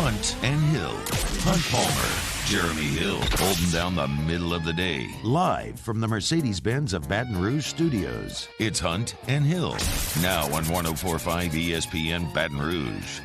Hunt and Hill. Hunt Palmer, Jeremy Hill, holding down the middle of the day. Live from the Mercedes-Benz of Baton Rouge studios. It's Hunt and Hill. Now on 104.5 ESPN Baton Rouge.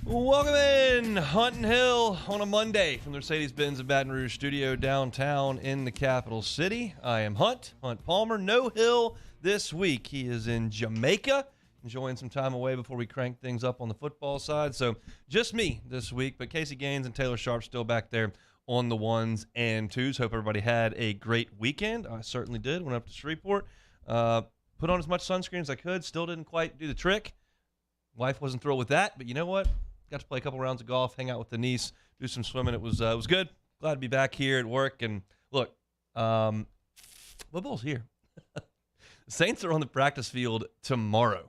Welcome in, Hunt and Hill, on a Monday from the Mercedes-Benz of Baton Rouge studio downtown in the capital city. I am Hunt Palmer. No Hill this week. He is in Jamaica, enjoying some time away before we crank things up on the football side. So just me this week, but Casey Gaines and Taylor Sharp still back there on the ones and twos. Hope everybody had a great weekend. I certainly did. Went up to Shreveport, put on as much sunscreen as I could. Still didn't quite do the trick. Wife wasn't thrilled with that, but you know what? Got to play a couple rounds of golf, hang out with Denise, do some swimming. It was good. Glad to be back here at work. And look, football's here. The Saints are on the practice field tomorrow.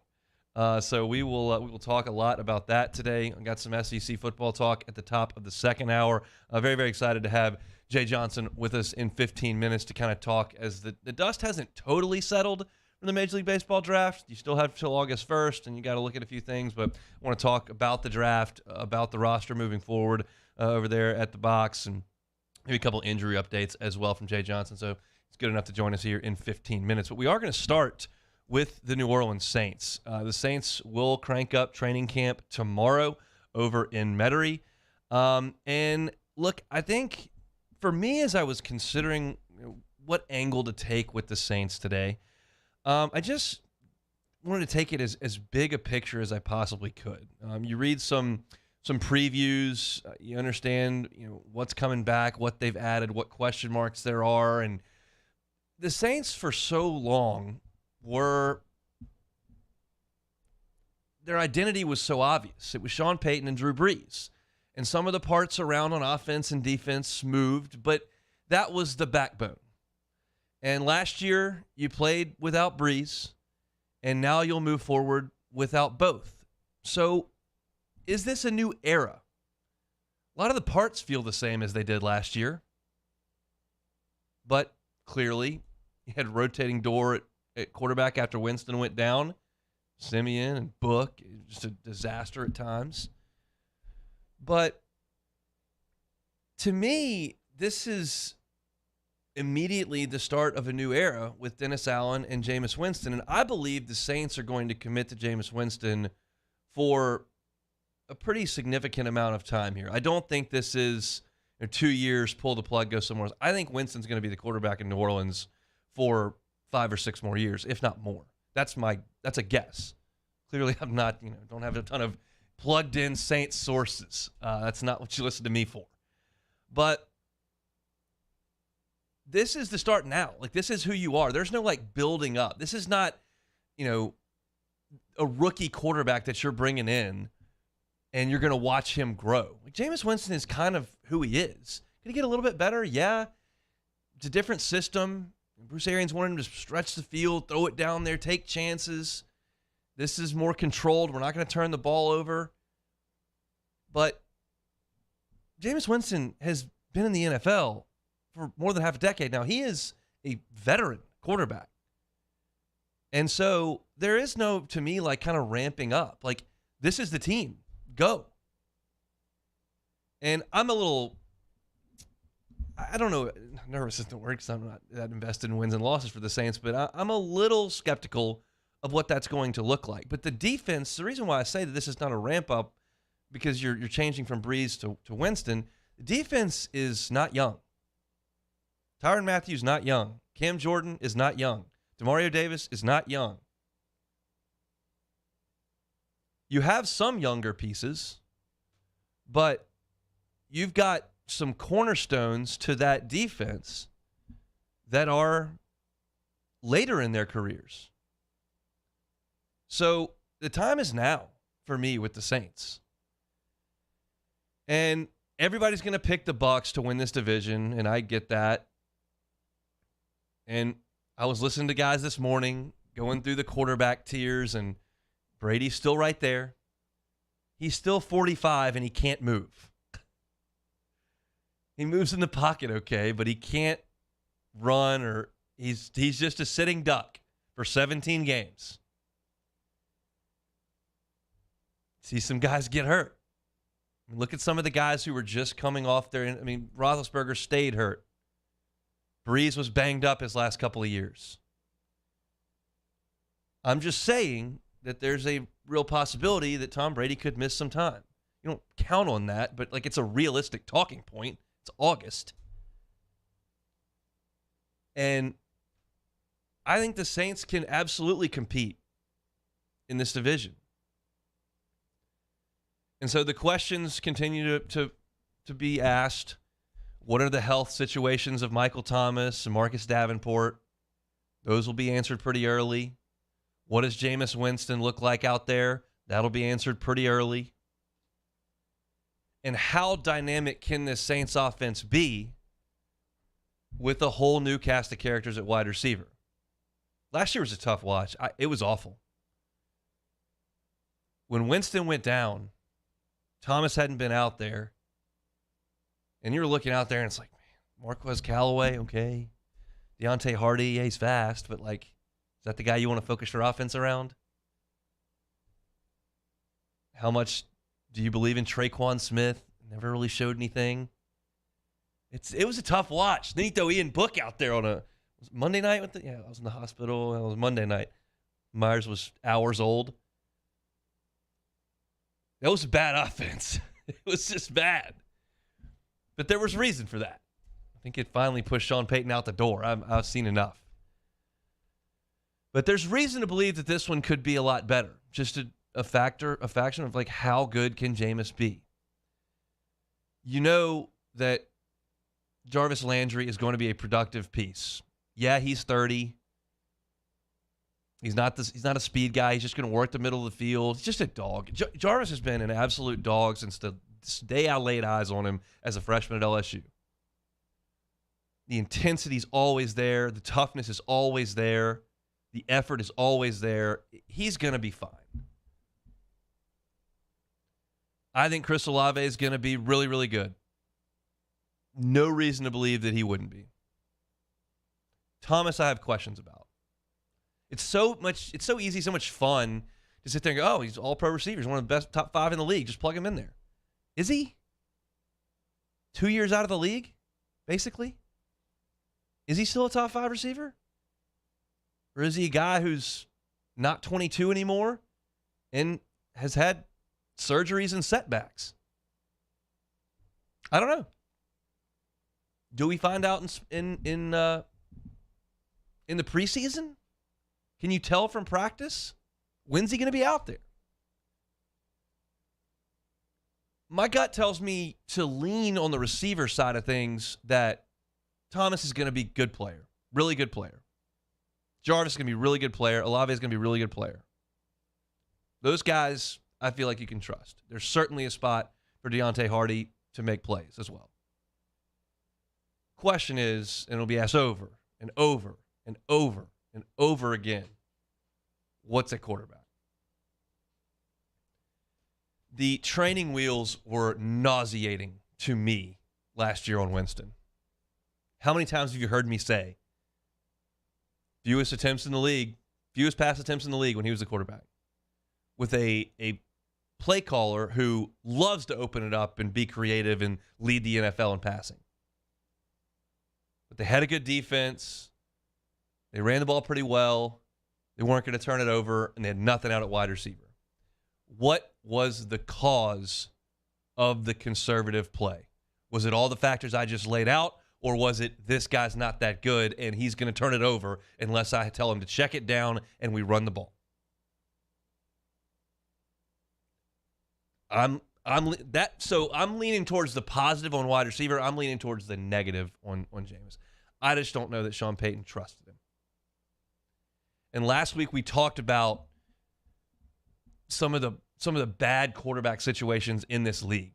So we will talk a lot about that today. I got some SEC football talk at the top of the second hour. Very, very excited to have Jay Johnson with us in 15 minutes to kind of talk as the dust hasn't totally settled from the Major League Baseball draft. You still have till August 1st, and you got to look at a few things, but I want to talk about the draft, about the roster moving forward over there at the box, and maybe a couple injury updates as well from Jay Johnson. So it's good enough to join us here in 15 minutes. But we are going to start with the New Orleans Saints. The Saints will crank up training camp tomorrow over in Metairie. And look, I think for me, as I was considering what angle to take with the Saints today, I just wanted to take it as big a picture as I possibly could. You read some previews, you understand what's coming back, what they've added, what question marks there are, and the Saints for so long their identity was so obvious. It was Sean Payton and Drew Brees, and some of the parts around on offense and defense moved, but that was the backbone. And last year, you played without Brees, and now you'll move forward without both. So is this a new era? A lot of the parts feel the same as they did last year, but clearly you had rotating door at quarterback after Winston went down. Simeon and Book, just a disaster at times. But to me, this is immediately the start of a new era with Dennis Allen and Jameis Winston. And I believe the Saints are going to commit to Jameis Winston for a pretty significant amount of time here. I don't think this is 2 years, pull the plug, go somewhere else. I think Winston's going to be the quarterback in New Orleans for 5 or 6 more years, if not more. That's a guess. Clearly, I'm not, don't have a ton of plugged in Saints sources. That's not what you listen to me for. But this is the start now. Like, this is who you are. There's no, building up. This is not, a rookie quarterback that you're bringing in and you're going to watch him grow. Like, Jameis Winston is kind of who he is. Can he get a little bit better? Yeah. It's a different system. Bruce Arians wanted him to stretch the field, throw it down there, take chances. This is more controlled. We're not going to turn the ball over. But Jameis Winston has been in the NFL for more than half a decade now. He is a veteran quarterback. And so there is no, to me, kind of ramping up. This is the team. Go. And I'm a little, I don't know, nervous isn't the word because I'm not that invested in wins and losses for the Saints, but I'm a little skeptical of what that's going to look like. But the defense, the reason why I say that this is not a ramp up, because you're changing from Brees to Winston, the defense is not young. Tyrann Mathieu is not young. Cam Jordan is not young. Demario Davis is not young. You have some younger pieces, but you've got some cornerstones to that defense that are later in their careers. So the time is now for me with the Saints. And everybody's going to pick the Bucs to win this division, and I get that. And I was listening to guys this morning going through the quarterback tiers, and Brady's still right there. He's still 45, and he can't move. He moves in the pocket okay, but he can't run, or he's just a sitting duck for 17 games. see some guys get hurt. Look at some of the guys who were just coming off there. Roethlisberger stayed hurt. Breeze was banged up his last couple of years. I'm just saying that there's a real possibility that Tom Brady could miss some time. You don't count on that, but it's a realistic talking point. It's August. And I think the Saints can absolutely compete in this division. And so the questions continue to be asked. What are the health situations of Michael Thomas and Marcus Davenport? Those will be answered pretty early. What does Jameis Winston look like out there? That'll be answered pretty early. And how dynamic can this Saints offense be with a whole new cast of characters at wide receiver? Last year was a tough watch. It was awful. When Winston went down, Thomas hadn't been out there. And you're looking out there and it's like, man, Marquez Callaway, okay. Deontay Hardy, yeah, he's fast, but is that the guy you want to focus your offense around? How much do you believe in Traquan Smith? Never really showed anything. It was a tough watch. Then you throw Ian Book out there on a Monday night. I was in the hospital. It was Monday night. Myers was hours old. That was a bad offense. It was just bad. But there was reason for that. I think it finally pushed Sean Payton out the door. I've seen enough. But there's reason to believe that this one could be a lot better. Just a faction of how good can Jameis be? You know that Jarvis Landry is going to be a productive piece. Yeah, he's 30. He's not a speed guy. He's just going to work the middle of the field. He's just a dog. Jarvis has been an absolute dog since the day I laid eyes on him as a freshman at LSU. The intensity's always there. The toughness is always there. The effort is always there. He's going to be fine. I think Chris Olave is going to be really, really good. No reason to believe that he wouldn't be. Thomas, I have questions about. It's so easy, so much fun to sit there and go, oh, he's all-pro receiver. He's one of the best top 5 in the league. Just plug him in there. Is he? 2 years out of the league, basically? Is he still a top 5 receiver? Or is he a guy who's not 22 anymore and has had surgeries and setbacks? I don't know. Do we find out in the preseason? Can you tell from practice? When's he going to be out there? My gut tells me to lean on the receiver side of things that Thomas is going to be good player, really good player. Jarvis is going to be really good player. Olave is going to be really good player. Those guys, I feel like you can trust. There's certainly a spot for Deontay Hardy to make plays as well. Question is, and it'll be asked over and over and over and over again, what's at quarterback? The training wheels were nauseating to me last year on Winston. How many times have you heard me say, fewest pass attempts in the league when he was a quarterback, with a play caller who loves to open it up and be creative and lead the NFL in passing. But they had a good defense. They ran the ball pretty well. They weren't going to turn it over, and they had nothing out at wide receiver. What was the cause of the conservative play? Was it all the factors I just laid out, or was it this guy's not that good and he's going to turn it over unless I tell him to check it down and we run the ball? I'm leaning towards the positive on wide receiver. I'm leaning towards the negative on Jameis. I just don't know that Sean Payton trusted him. And last week we talked about some of the bad quarterback situations in this league.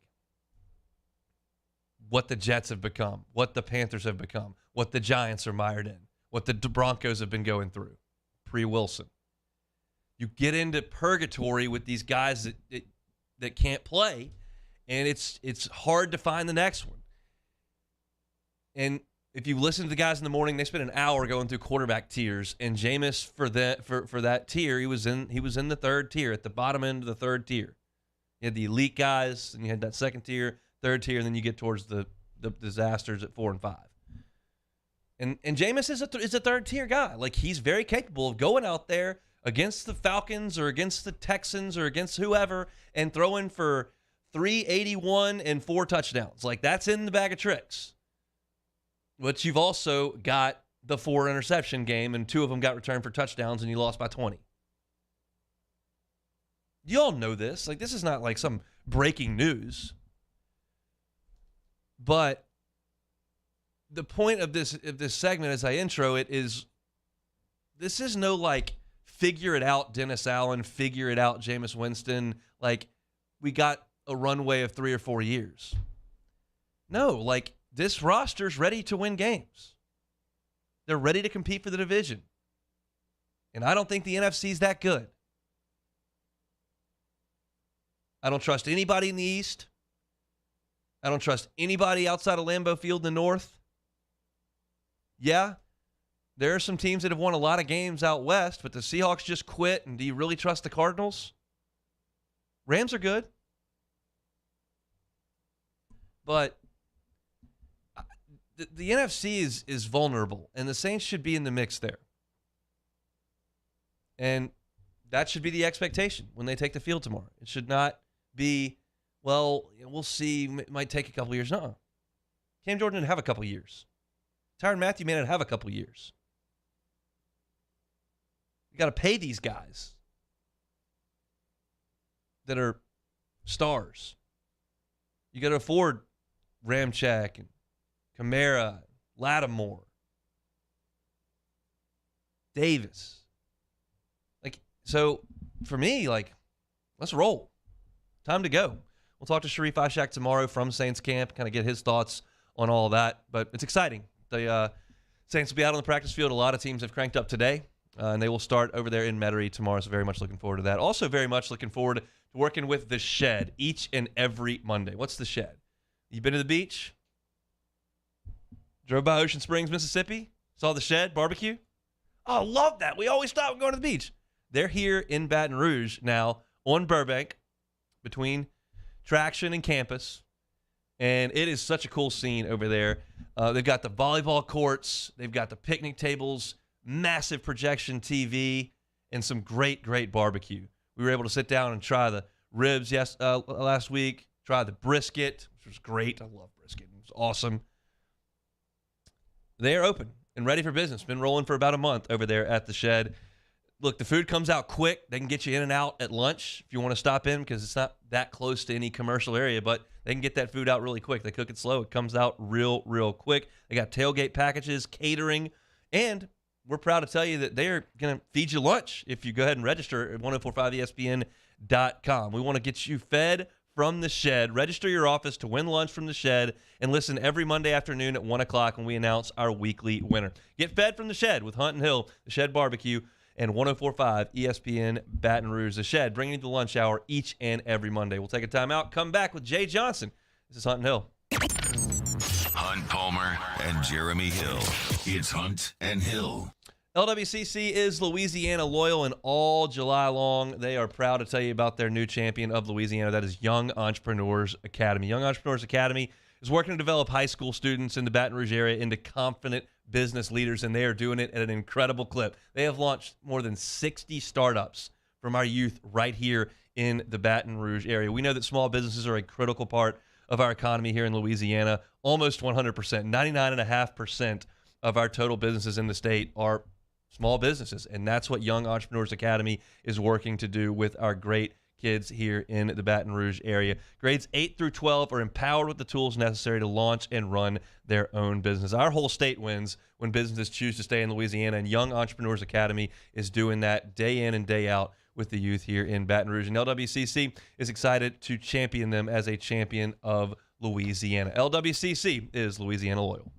What the Jets have become, what the Panthers have become, what the Giants are mired in, what the Broncos have been going through pre-Wilson. You get into purgatory with these guys that can't play, and it's hard to find the next one. And if you listen to the guys in the morning, they spend an hour going through quarterback tiers, and Jameis for that tier, he was in the third tier, at the bottom end of the third tier. You had the elite guys, and you had that second tier, third tier, and then you get towards the disasters at 4 and 5. And Jameis is a third tier guy. Like, he's very capable of going out there against the Falcons or against the Texans or against whoever and throwing for 381 and 4 touchdowns. Like, that's in the bag of tricks. But you've also got the 4 interception game, and 2 of them got returned for touchdowns, and you lost by 20. You all know this. Like, this is not like some breaking news. But the point of this segment, as I intro it, is this is no, like, figure it out Dennis Allen, figure it out Jameis Winston. Like, we got a runway of 3 or 4 years. No, like, this roster's ready to win games. They're ready to compete for the division. And I don't think the NFC's that good. I don't trust anybody in the East. I don't trust anybody outside of Lambeau Field in the North. Yeah, there are some teams that have won a lot of games out West, but the Seahawks just quit, and do you really trust the Cardinals? Rams are good. But the NFC is vulnerable, and the Saints should be in the mix there. And that should be the expectation when they take the field tomorrow. It should not be, well, we'll see, it might take a couple years. No. Cam Jordan didn't have a couple years. Tyrann Mathieu may not have a couple years. You got to pay these guys that are stars. You got to afford Ramczyk and Kamara, Lattimore, Davis. Like, so for me, like, let's roll. Time to go. We'll talk to Sharif Ishak tomorrow from Saints camp, kind of get his thoughts on all that. But it's exciting. The Saints will be out on the practice field. A lot of teams have cranked up today, and they will start over there in Metairie tomorrow. So very much looking forward to that. Also very much looking forward to working with The Shed each and every Monday. What's The Shed? You been to the beach? Drove by Ocean Springs, Mississippi? Saw The Shed barbecue? Oh, love that. We always stop and go to the beach. They're here in Baton Rouge now on Burbank between Traction and Campus. And it is such a cool scene over there. They've got the volleyball courts. They've got the picnic tables, massive projection TV, and some great, great barbecue. We were able to sit down and try the ribs last week, try the brisket, which was great. I love brisket. It was awesome. They are open and ready for business. Been rolling for about a month over there at The Shed. Look, the food comes out quick. They can get you in and out at lunch if you want to stop in because it's not that close to any commercial area, but they can get that food out really quick. They cook it slow. It comes out real, real quick. They got tailgate packages, catering, and we're proud to tell you that they're going to feed you lunch if you go ahead and register at 1045ESPN.com. We want to get you fed from The Shed. Register your office to win lunch from The Shed and listen every Monday afternoon at 1 o'clock when we announce our weekly winner. Get fed from The Shed with Hunt and Hill, The Shed Barbecue, and 1045 ESPN Baton Rouge. The Shed, bringing you the lunch hour each and every Monday. We'll take a time out, come back with Jay Johnson. This is Hunt and Hill. Hunt Palmer and Jeremy Hill. It's Hunt and Hill. LWCC is Louisiana loyal, and all July long, they are proud to tell you about their new champion of Louisiana. That is Young Entrepreneurs Academy. Young Entrepreneurs Academy is working to develop high school students in the Baton Rouge area into confident business leaders, and they are doing it at an incredible clip. They have launched more than 60 startups from our youth right here in the Baton Rouge area. We know that small businesses are a critical part of our economy here in Louisiana. Almost 100%, 99.5% of our total businesses in the state are small businesses, and that's what Young Entrepreneurs Academy is working to do with our great kids here in the Baton Rouge area. Grades 8 through 12 are empowered with the tools necessary to launch and run their own business. Our whole state wins when businesses choose to stay in Louisiana, and Young Entrepreneurs Academy is doing that day in and day out with the youth here in Baton Rouge. And LWCC is excited to champion them as a champion of Louisiana. LWCC is Louisiana loyal.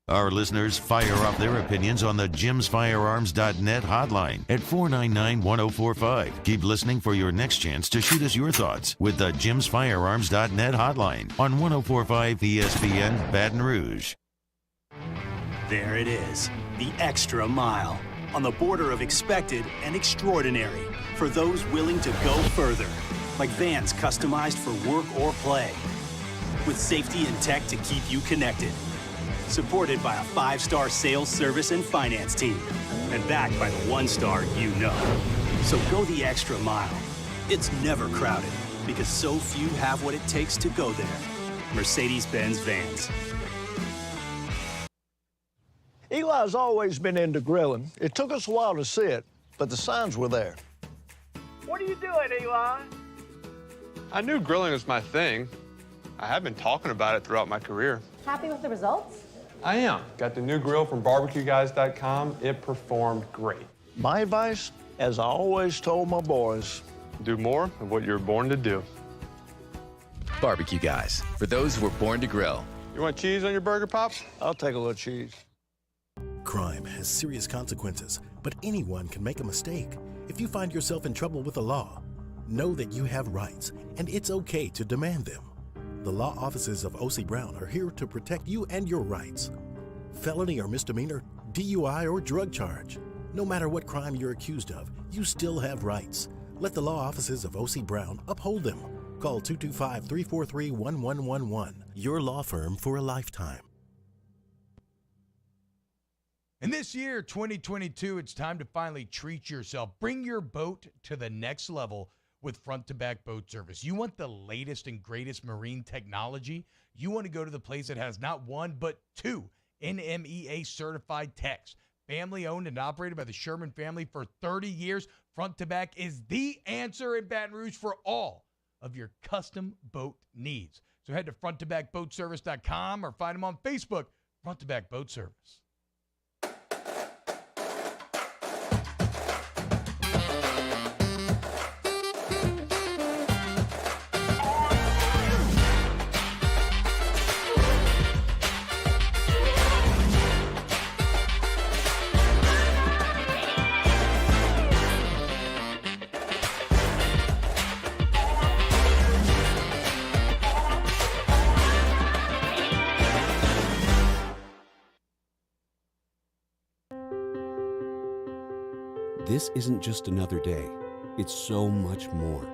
Our listeners fire off their opinions on the jimsfirearms.net hotline at 499-1045. Keep listening for your next chance to shoot us your thoughts with the jimsfirearms.net hotline on 1045 ESPN Baton Rouge. There it is, the extra mile, on the border of expected and extraordinary for those willing to go further. like vans customized for work or play, with safety and tech to keep you connected. Supported by a 5-star sales, service, and finance team, and backed by the 1-star you know. So go the extra mile. It's never crowded, because so few have what it takes to go there. Mercedes-Benz Vans. Eli's always been into grilling. It took us a while to see it, but the signs were there. What are you doing, Eli? I knew grilling was my thing. I have been talking about it throughout my career. Happy with the results? I am. Got the new grill from barbecueguys.com. It performed great. My advice, as I always told my boys, Do more of what you're born to do. Barbecue Guys, for those who were born to grill. You want cheese on your burger, Pops? I'll take a little cheese. Crime has serious consequences, but anyone can make a mistake. If you find yourself in trouble with the law, know that you have rights, and it's okay to demand them. The law offices of O.C. Brown are here to protect you and your rights. Felony or misdemeanor, DUI or drug charge. No matter what crime you're accused of, you still have rights. Let the law offices of O.C. Brown uphold them. Call 225-343-1111. Your law firm for a lifetime. And this year, 2022, it's time to finally treat yourself. Bring your boat to the next level with front-to-back boat service. You want the latest and greatest marine technology? You want to go to the place that has not one, but two NMEA-certified techs. Family-owned and operated by the Sherman family for 30 years, Front-to-Back is the answer in Baton Rouge for all of your custom boat needs. So head to front-to-backboatservice.com or find them on Facebook, Front-to-Back Boat Service. This isn't just another day, it's so much more.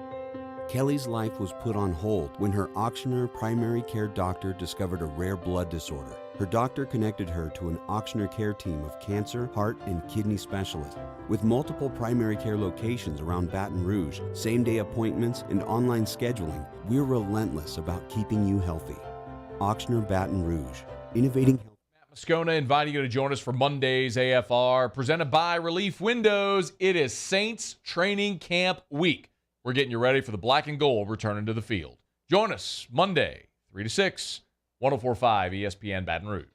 Kelly's life was put on hold when her auctioneer primary care doctor discovered a rare blood disorder. Her doctor connected her to an auctioneer care team of cancer, heart, and kidney specialists. With multiple primary care locations around Baton Rouge, same-day appointments, and online scheduling, we're relentless about keeping you healthy. Auctioneer Baton Rouge, innovating health. Moscona inviting you to join us for Monday's AFR, presented by Relief Windows. It is Saints Training Camp Week. We're getting you ready for the black and gold returning to the field. Join us Monday, 3 to 6, 104.5 ESPN Baton Rouge.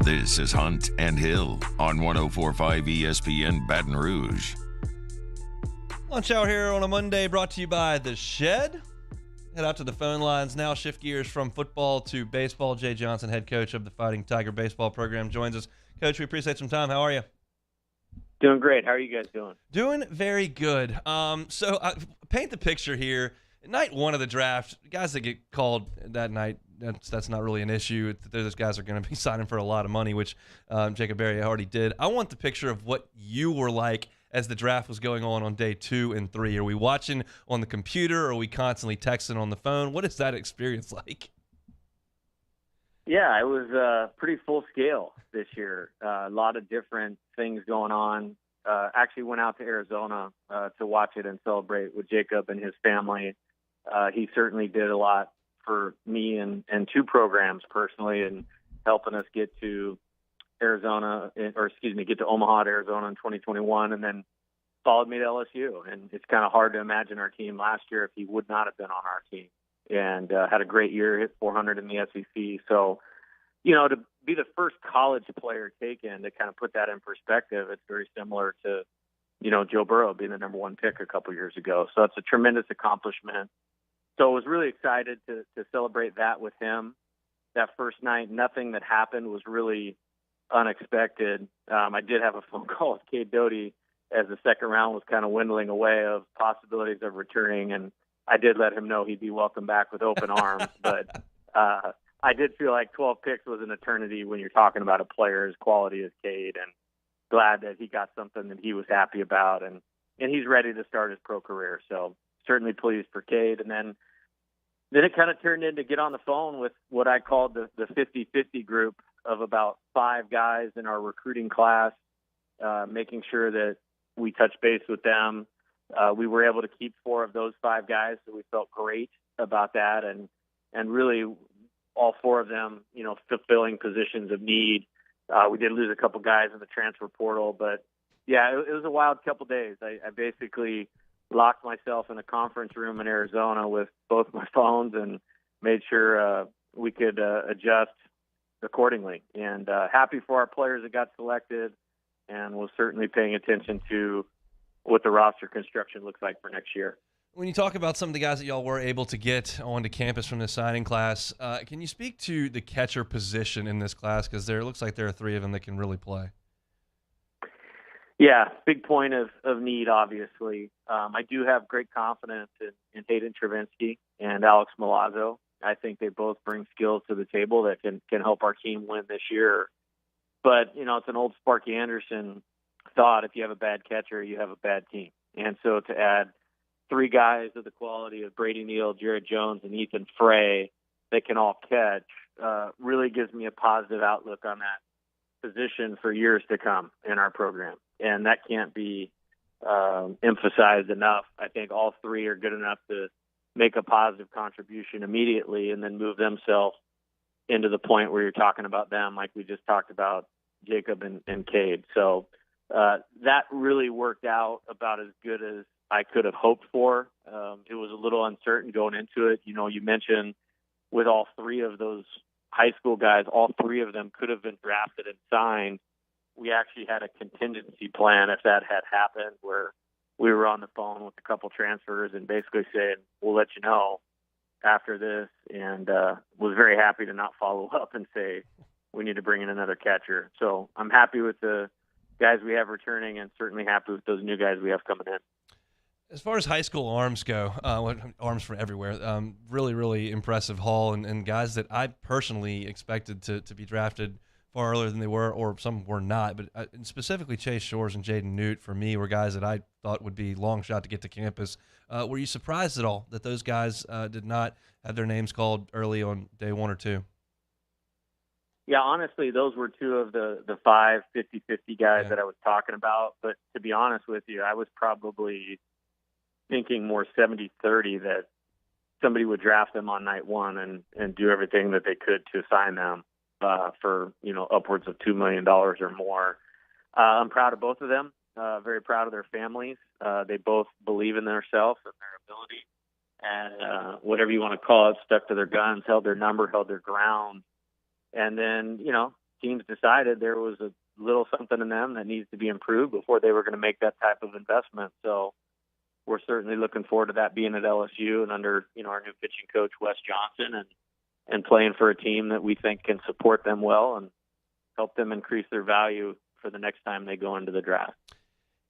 This is Hunt and Hill on 104.5 ESPN Baton Rouge. Lunch Hour here on a Monday brought to you by The Shed. Head out to the phone lines now. Shift gears from football to baseball. Jay Johnson, head coach of the Fighting Tiger baseball program, joins us. Coach, we appreciate some time. How are you? Doing great. How are you guys doing? Doing very good. So paint the picture here. Night one of the draft, guys that get called that night, that's not really an issue. Those guys are going to be signing for a lot of money, which Jacob Berry already did. I want the picture of what you were like as the draft was going on day 2 and 3. Are we watching on the computer? Or are we constantly texting on the phone? What is that experience like? Yeah, it was pretty full scale this year. A lot of different things going on. Actually went out to Arizona to watch it and celebrate with Jacob and his family. He certainly did a lot for me and 2 programs personally, and helping us get to get to Omaha, Arizona in 2021, and then followed me to LSU. And it's kind of hard to imagine our team last year if he would not have been on our team. And had a great year, hit 400 in the SEC. So, to be the first college player taken, to kind of put that in perspective, it's very similar to, Joe Burrow being the number 1 pick a couple years ago. So it's a tremendous accomplishment. So I was really excited to celebrate that with him. That first night, nothing that happened was really unexpected. I did have a phone call with Cade Doty as the second round was kind of dwindling away of possibilities of returning. And I did let him know he'd be welcome back with open arms. But I did feel like 12 picks was an eternity when you're talking about a player as quality as Cade, and glad that he got something that he was happy about, and he's ready to start his pro career. So certainly pleased for Cade. And then it kind of turned into get on the phone with what I called the 50-50 group of about 5 guys in our recruiting class, making sure that we touch base with them. We were able to keep 4 of those 5 guys, so we felt great about that. And really all 4 of them, fulfilling positions of need. We did lose a couple guys in the transfer portal, but yeah, it was a wild couple days. I basically locked myself in a conference room in Arizona with both my phones and made sure we could adjust accordingly. And happy for our players that got selected, and we're certainly paying attention to what the roster construction looks like for next year. When you talk about some of the guys that y'all were able to get onto campus from the signing class, can you speak to the catcher position in this class? Because it looks like there are 3 of them that can really play. Yeah, big point of need, obviously. I do have great confidence in Hayden Travinsky and Alex Milazzo. I think they both bring skills to the table that can help our team win this year. But, it's an old Sparky Anderson thought, if you have a bad catcher, you have a bad team. And so to add 3 guys of the quality of Brady Neal, Jared Jones, and Ethan Frey that can all catch really gives me a positive outlook on that position for years to come in our program. And that can't be emphasized enough. I think all 3 are good enough to make a positive contribution immediately and then move themselves into the point where you're talking about them like we just talked about Jacob and Cade. So that really worked out about as good as I could have hoped for. It was a little uncertain going into it. You mentioned with all 3 of those high school guys, all 3 of them could have been drafted and signed. We actually had a contingency plan if that had happened, where we were on the phone with a couple transfers and basically saying, we'll let you know after this, and was very happy to not follow up and say, we need to bring in another catcher. So I'm happy with the guys we have returning and certainly happy with those new guys we have coming in. As far as high school arms go, arms from everywhere, really, really impressive haul, and guys that I personally expected to be drafted far earlier than they were, or some were not. But specifically Chase Shores and Jaden Newt, for me, were guys that I thought would be long shot to get to campus. Were you surprised at all that those guys did not have their names called early on day 1 or 2? Yeah, honestly, those were 2 of the 5 50-50 guys that I was talking about. But to be honest with you, I was probably thinking more 70-30 that somebody would draft them on night 1 and do everything that they could to sign them for, upwards of $2 million or more. I'm proud of both of them, very proud of their families. They both believe in themselves and their ability. And whatever you want to call it, stuck to their guns, held their number, held their ground. And then, teams decided there was a little something in them that needs to be improved before they were going to make that type of investment. So we're certainly looking forward to that being at LSU and under, our new pitching coach, Wes Johnson, and playing for a team that we think can support them well and help them increase their value for the next time they go into the draft.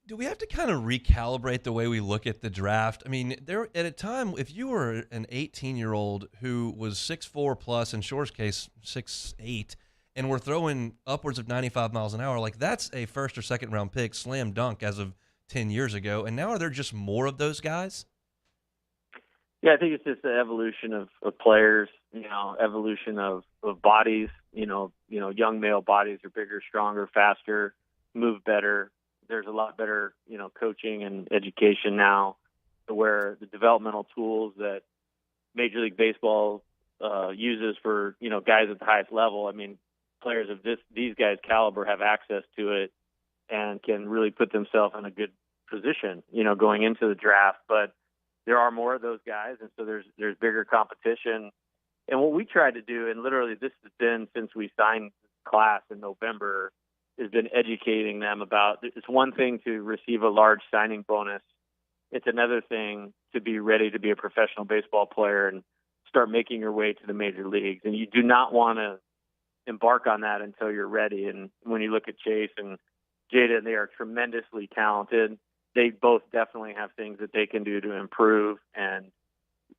Do we have to kind of recalibrate the way we look at the draft? I mean, there at a time, if you were an 18-year-old who was 6'4 plus, in Shore's case, 6'8", and we're throwing upwards of 95 miles an hour, like that's a first or second round pick, slam dunk as of 10 years ago. And now are there just more of those guys? Yeah, I think it's just the evolution of players, evolution of bodies. Young male bodies are bigger, stronger, faster, move better. There's a lot better, coaching and education now, to where the developmental tools that Major League Baseball uses for, guys at the highest level. I mean, players of these guys' caliber have access to it and can really put themselves in a good position, going into the draft. But there are more of those guys, and so there's bigger competition. And what we tried to do, and literally this has been since we signed class in November, has been educating them about, it's one thing to receive a large signing bonus. It's another thing to be ready to be a professional baseball player and start making your way to the major leagues. And you do not want to embark on that until you're ready. And when you look at Chase and Jada, they are tremendously talented. They both definitely have things that they can do to improve. And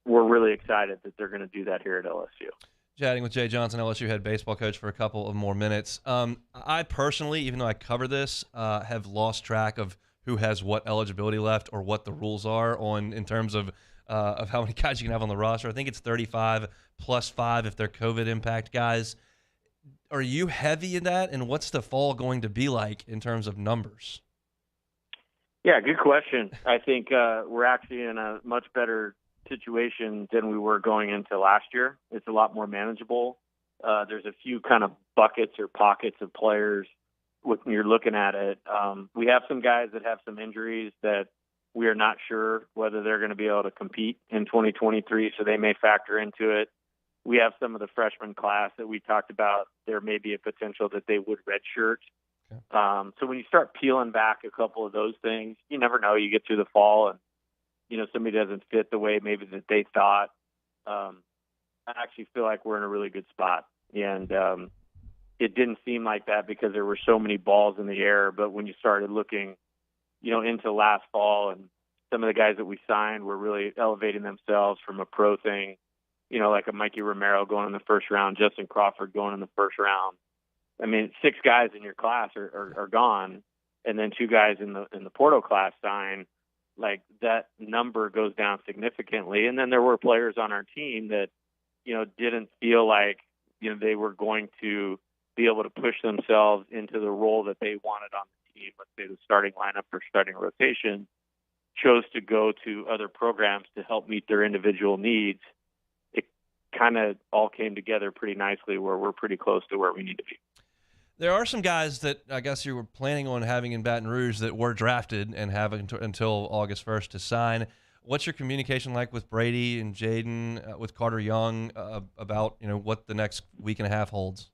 we're really excited that they're going to do that here at LSU. Chatting with Jay Johnson, LSU head baseball coach, for a couple of more minutes. I personally, even though I cover this, have lost track of who has what eligibility left or what the rules are in terms of how many guys you can have on the roster. I think it's 35 plus 5 if they're COVID impact guys. Are you heavy in that, and what's the fall going to be like in terms of numbers? Yeah, good question. I think we're actually in a much better situation than we were going into last year. It's a lot more manageable. There's a few kind of buckets or pockets of players when you're looking at it. We have some guys that have some injuries that we are not sure whether they're going to be able to compete in 2023, so they may factor into it. We have some of the freshman class that we talked about. There may be a potential that they would redshirt. Okay. So when you start peeling back a couple of those things, you never know. You get through the fall and somebody doesn't fit the way maybe that they thought. I actually feel like we're in a really good spot. And it didn't seem like that because there were so many balls in the air. But when you started looking, into last fall, and some of the guys that we signed were really elevating themselves from a pro thing, like a Mikey Romero going in the first round, Justin Crawford going in the first round. I mean, 6 guys in your class are gone, and then 2 guys in the Porto class sign. Like, that number goes down significantly. And then there were players on our team that, didn't feel like, they were going to be able to push themselves into the role that they wanted on the team. Let's say the starting lineup or starting rotation, chose to go to other programs to help meet their individual needs. It kind of all came together pretty nicely where we're pretty close to where we need to be. There are some guys that I guess you were planning on having in Baton Rouge that were drafted and have until August 1st to sign. What's your communication like with Brady and Jaden, with Carter Young, about what the next week and a half holds?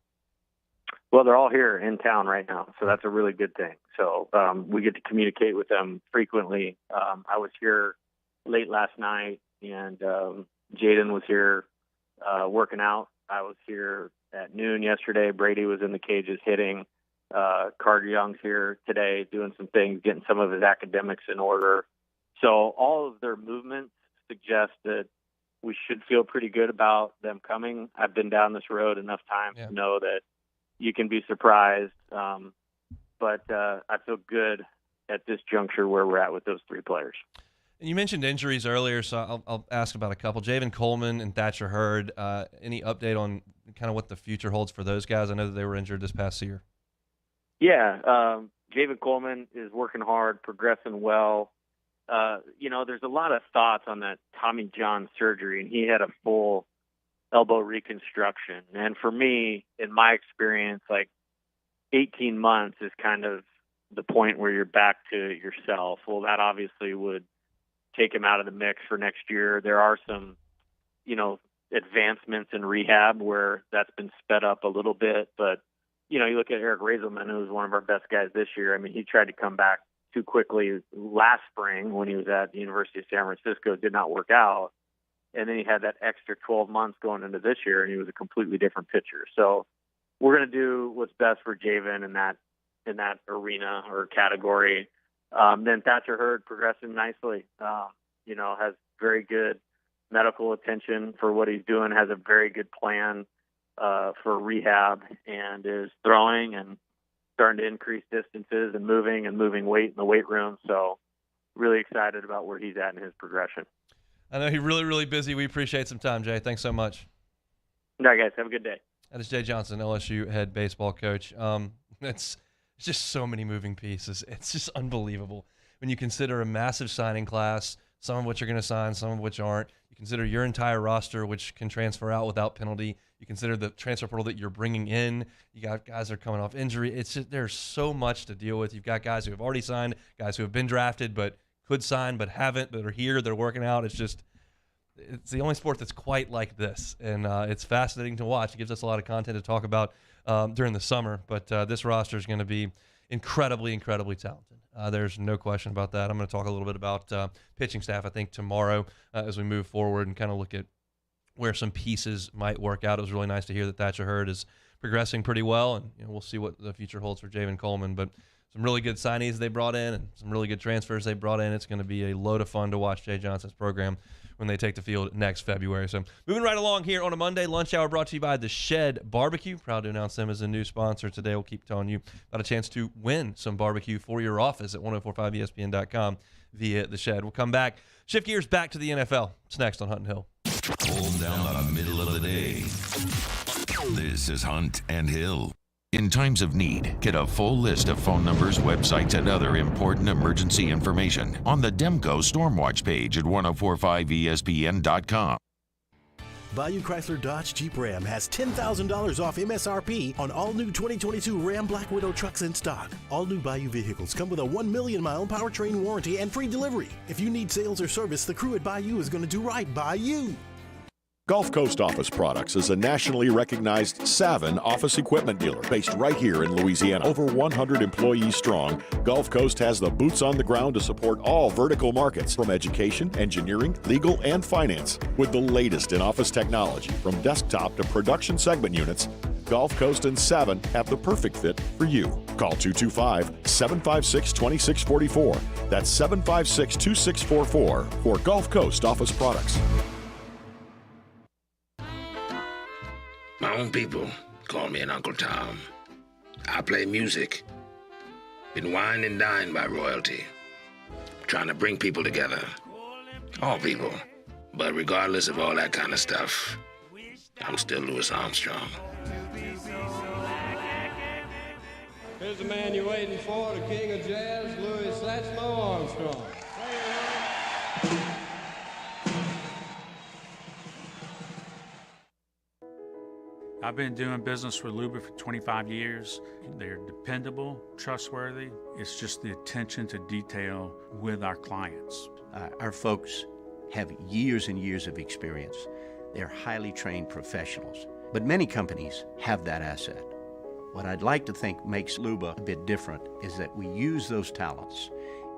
Well, they're all here in town right now, so that's a really good thing. So we get to communicate with them frequently. I was here late last night, and Jaden was here working out. I was here at noon yesterday. Brady was in the cages hitting. Carter Young's here today doing some things, getting some of his academics in order. So all of their movements suggest that we should feel pretty good about them coming. I've been down this road enough times to know that you can be surprised. But I feel good at this juncture where we're at with those 3 players. And you mentioned injuries earlier, so I'll ask about a couple. Javen Coleman and Thatcher Hurd, any update on kind of what the future holds for those guys? I know that they were injured this past year. Yeah, Javen Coleman is working hard, progressing well. There's a lot of thoughts on that Tommy John surgery, and he had a full elbow reconstruction. And for me, in my experience, like 18 months is kind of the point where you're back to yourself. Well, that obviously would take him out of the mix for next year. There are some, advancements in rehab where that's been sped up a little bit. But, you look at Eric Razelman, who was one of our best guys this year. I mean, he tried to come back too quickly last spring when he was at the University of San Francisco. It did not work out. And then he had that extra 12 months going into this year, and he was a completely different pitcher. So we're going to do what's best for Javen in that arena or category. Then Thatcher Hurd progressing nicely, has very good medical attention for what he's doing, has a very good plan for rehab, and is throwing and starting to increase distances and moving weight in the weight room. So really excited about where he's at in his progression. I know he's really, really busy. We appreciate some time, Jay. Thanks so much. All right, guys. Have a good day. That is Jay Johnson, LSU head baseball coach. It's just so many moving pieces. It's just unbelievable when you consider a massive signing class, some of which are going to sign, some of which aren't. You consider your entire roster, which can transfer out without penalty. You consider the transfer portal that you're bringing in. You got guys that are coming off injury. It's just, there's so much to deal with. You've got guys who have already signed, guys who have been drafted but could sign but haven't, that are here, they're working out. It's the only sport that's quite like this, and it's fascinating to watch. It gives us a lot of content to talk about during the summer, but this roster is going to be incredibly, incredibly talented. There's no question about that. I'm going to talk a little bit about pitching staff, I think, tomorrow as we move forward and kind of look at where some pieces might work out. It was really nice to hear that Thatcher Hurd is progressing pretty well, and we'll see what the future holds for Javen Coleman. But some really good signees they brought in and some really good transfers they brought in. It's going to be a load of fun to watch Jay Johnson's program when they take the field next February. So moving right along here on a Monday, lunch hour brought to you by The Shed Barbecue. Proud to announce them as a new sponsor today. We'll keep telling you about a chance to win some barbecue for your office at 1045ESPN.com via The Shed. We'll come back, shift gears back to the NFL. It's next on Hunt and Hill. Hold down the middle of the day. This is Hunt and Hill. In times of need, get a full list of phone numbers, websites, and other important emergency information on the Demco Stormwatch page at 1045ESPN.com. Bayou Chrysler Dodge Jeep Ram has $10,000 off MSRP on all new 2022 Ram Black Widow trucks in stock. All new Bayou vehicles come with a 1 million mile powertrain warranty and free delivery. If you need sales or service, the crew at Bayou is going to do right by you. Gulf Coast Office Products is a nationally recognized Saban office equipment dealer based right here in Louisiana. Over 100 employees strong, Gulf Coast has the boots on the ground to support all vertical markets from education, engineering, legal, and finance. With the latest in office technology from desktop to production segment units, Gulf Coast and Saban have the perfect fit for you. Call 225-756-2644. That's 756-2644 for Gulf Coast Office Products. My own people call me an Uncle Tom. I play music. Been wined and dined by royalty. Trying to bring people together. All people. But regardless of all that kind of stuff, I'm still Louis Armstrong. Here's the man you're waiting for, the king of jazz, Louis Satchmo Armstrong. I've been doing business with Luba for 25 years. They're dependable, trustworthy. It's just the attention to detail with our clients. Our folks have years and years of experience. They're highly trained professionals, but many companies have that asset. What I'd like to think makes Luba a bit different is that we use those talents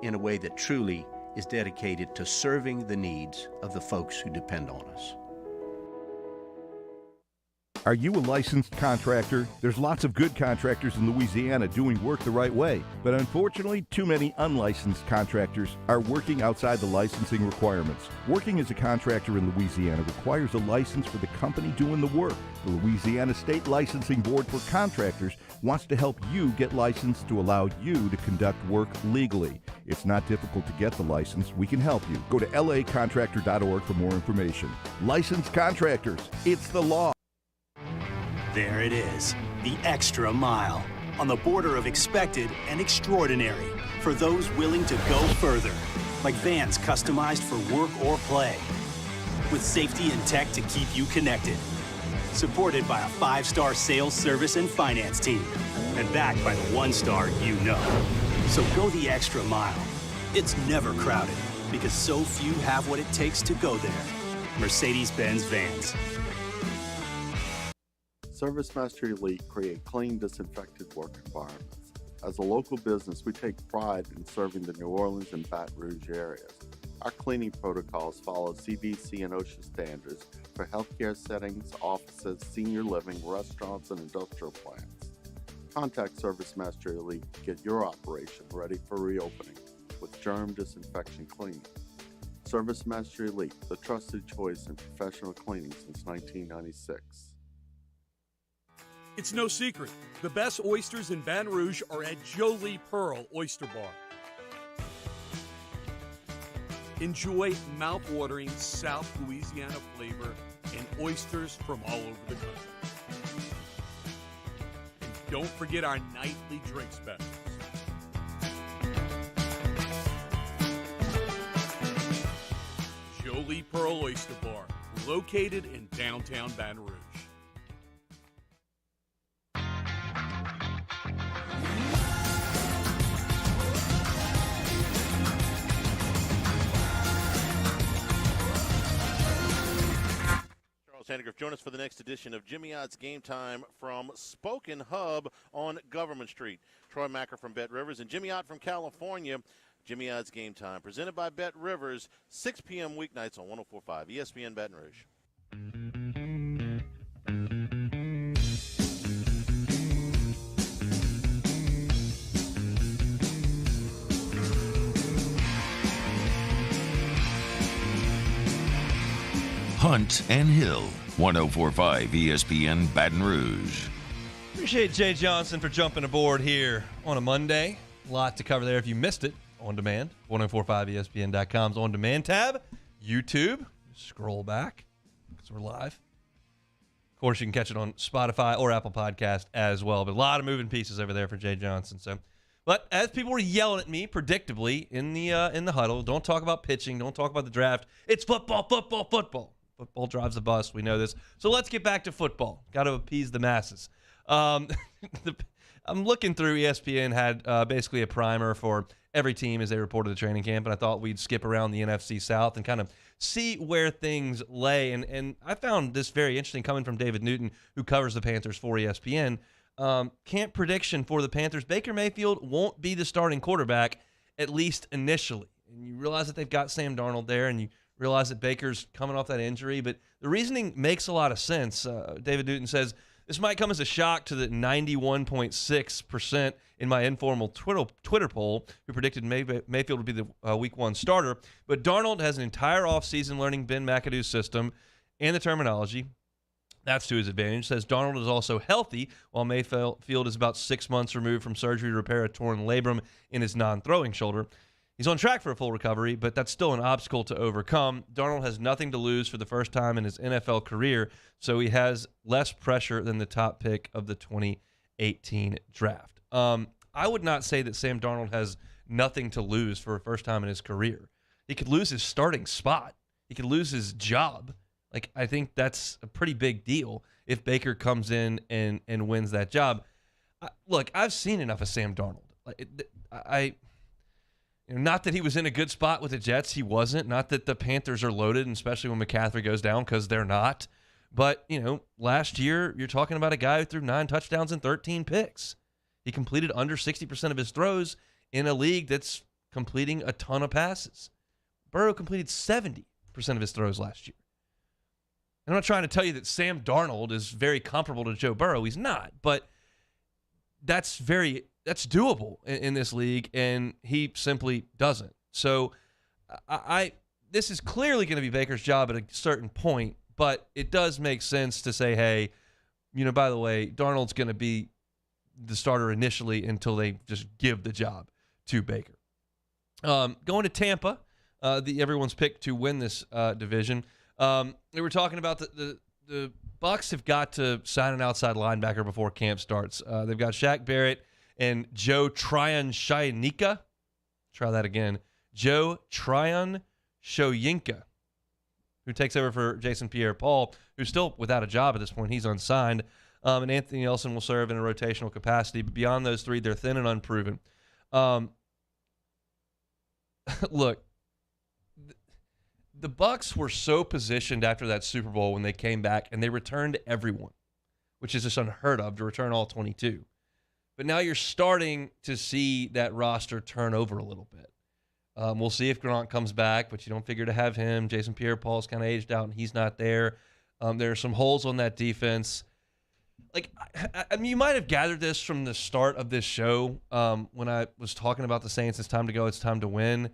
in a way that truly is dedicated to serving the needs of the folks who depend on us. Are you a licensed contractor? There's lots of good contractors in Louisiana doing work the right way, but unfortunately, too many unlicensed contractors are working outside the licensing requirements. Working as a contractor in Louisiana requires a license for the company doing the work. The Louisiana State Licensing Board for Contractors wants to help you get licensed to allow you to conduct work legally. It's not difficult to get the license. We can help you. Go to lacontractor.org for more information. Licensed contractors, it's the law. There it is, the extra mile, on the border of expected and extraordinary for those willing to go further, like vans customized for work or play, with safety and tech to keep you connected, supported by a 5-star sales, service, and finance team, and backed by the 1-star you know. So go the extra mile. It's never crowded, because so few have what it takes to go there. Mercedes-Benz Vans. ServiceMaster Elite create clean, disinfected work environments. As a local business, we take pride in serving the New Orleans and Baton Rouge areas. Our cleaning protocols follow CDC and OSHA standards for healthcare settings, offices, senior living, restaurants, and industrial plants. Contact ServiceMaster Elite to get your operation ready for reopening with germ disinfection cleaning. ServiceMaster Elite, the trusted choice in professional cleaning since 1996. It's no secret. The best oysters in Baton Rouge are at Jolie Pearl Oyster Bar. Enjoy mouth-watering South Louisiana flavor and oysters from all over the country. And don't forget our nightly drink specials. Jolie Pearl Oyster Bar, located in downtown Baton Rouge. Sandegriff, join us for the next edition of Jimmy Odd's Game Time from Spoken Hub on Government Street. Troy Macker from Bet Rivers and Jimmy Odd from California. Jimmy Odd's Game Time, presented by Bet Rivers, 6 p.m. weeknights on 104.5 ESPN Baton Rouge. Hunt and Hill, 104.5 ESPN Baton Rouge. Appreciate Jay Johnson for jumping aboard here on a Monday. A lot to cover there if you missed it. On demand, 1045ESPN.com's on demand tab. YouTube, scroll back because we're live. Of course, you can catch it on Spotify or Apple Podcast as well. But a lot of moving pieces over there for Jay Johnson. But as people were yelling at me, predictably in the huddle, don't talk about pitching, don't talk about the draft. It's football, football, football. Football drives the bus. We know this. So let's get back to football. Got to appease the masses. I'm looking through. ESPN had basically a primer for every team as they reported the training camp, and I thought we'd skip around the NFC South and kind of see where things lay. And I found this very interesting coming from David Newton, who covers the Panthers for ESPN. Camp prediction for the Panthers: Baker Mayfield won't be the starting quarterback, at least initially. And you realize that they've got Sam Darnold there, and you realize that Baker's coming off that injury. But the reasoning makes a lot of sense. David Newton says, this might come as a shock to the 91.6% in my informal Twitter poll who predicted Mayfield would be the Week 1 starter. But Darnold has an entire offseason learning Ben McAdoo's system and the terminology. That's to his advantage. Says Darnold is also healthy, while Mayfield is about 6 months removed from surgery to repair a torn labrum in his non-throwing shoulder. He's on track for a full recovery, but that's still an obstacle to overcome. Darnold has nothing to lose for the first time in his NFL career, so he has less pressure than the top pick of the 2018 draft. I would not say that Sam Darnold has nothing to lose for the first time in his career. He could lose his starting spot. He could lose his job. I think that's a pretty big deal if Baker comes in and wins that job. Look, I've seen enough of Sam Darnold. Not that he was in a good spot with the Jets. He wasn't. Not that the Panthers are loaded, and especially when McCaffrey goes down, because they're not. But, last year, you're talking about a guy who threw 9 touchdowns and 13 picks. He completed under 60% of his throws in a league that's completing a ton of passes. Burrow completed 70% of his throws last year. And I'm not trying to tell you that Sam Darnold is very comparable to Joe Burrow. He's not. But that's doable in this league, and he simply doesn't. So this is clearly going to be Baker's job at a certain point, but it does make sense to say, hey, by the way, Darnold's going to be the starter initially until they just give the job to Baker. Going to Tampa, everyone's picked to win this division. We were talking about the Bucs have got to sign an outside linebacker before camp starts. They've got Shaq Barrett and Joe Tryon-Shoyinka. Try that again. Joe Tryon-Shoyinka, who takes over for Jason Pierre-Paul, who's still without a job at this point. He's unsigned. And Anthony Nelson will serve in a rotational capacity. But beyond those three, they're thin and unproven. Look, the Bucs were so positioned after that Super Bowl when they came back, and they returned everyone, which is just unheard of to return all 22. But now you're starting to see that roster turn over a little bit. We'll see if Gronk comes back, but you don't figure to have him. Jason Pierre-Paul's kind of aged out, and he's not there. There are some holes on that defense. I mean, you might have gathered this from the start of this show when I was talking about the Saints. It's time to go. It's time to win.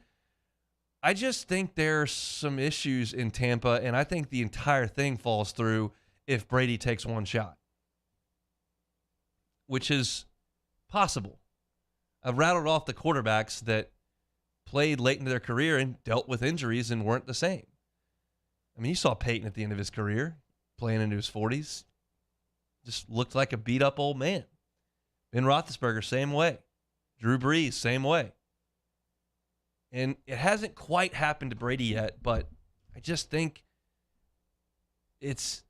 I just think there are some issues in Tampa, and I think the entire thing falls through if Brady takes one shot, which is possible. I've rattled off the quarterbacks that played late into their career and dealt with injuries and weren't the same. I mean, you saw Peyton at the end of his career, playing into his 40s. Just looked like a beat-up old man. Ben Roethlisberger, same way. Drew Brees, same way. And it hasn't quite happened to Brady yet, but I just think it's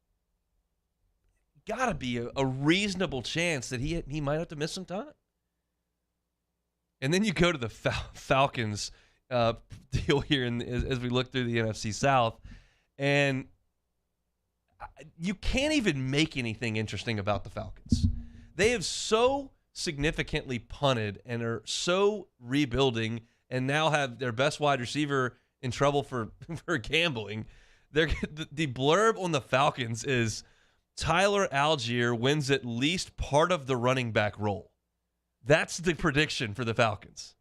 got to be a reasonable chance that he might have to miss some time. And then you go to the Falcons deal here as we look through the NFC South, and you can't even make anything interesting about the Falcons. They have so significantly punted and are so rebuilding, and now have their best wide receiver in trouble for gambling. The blurb on the Falcons is Tyler Algier wins at least part of the running back role. That's the prediction for the Falcons.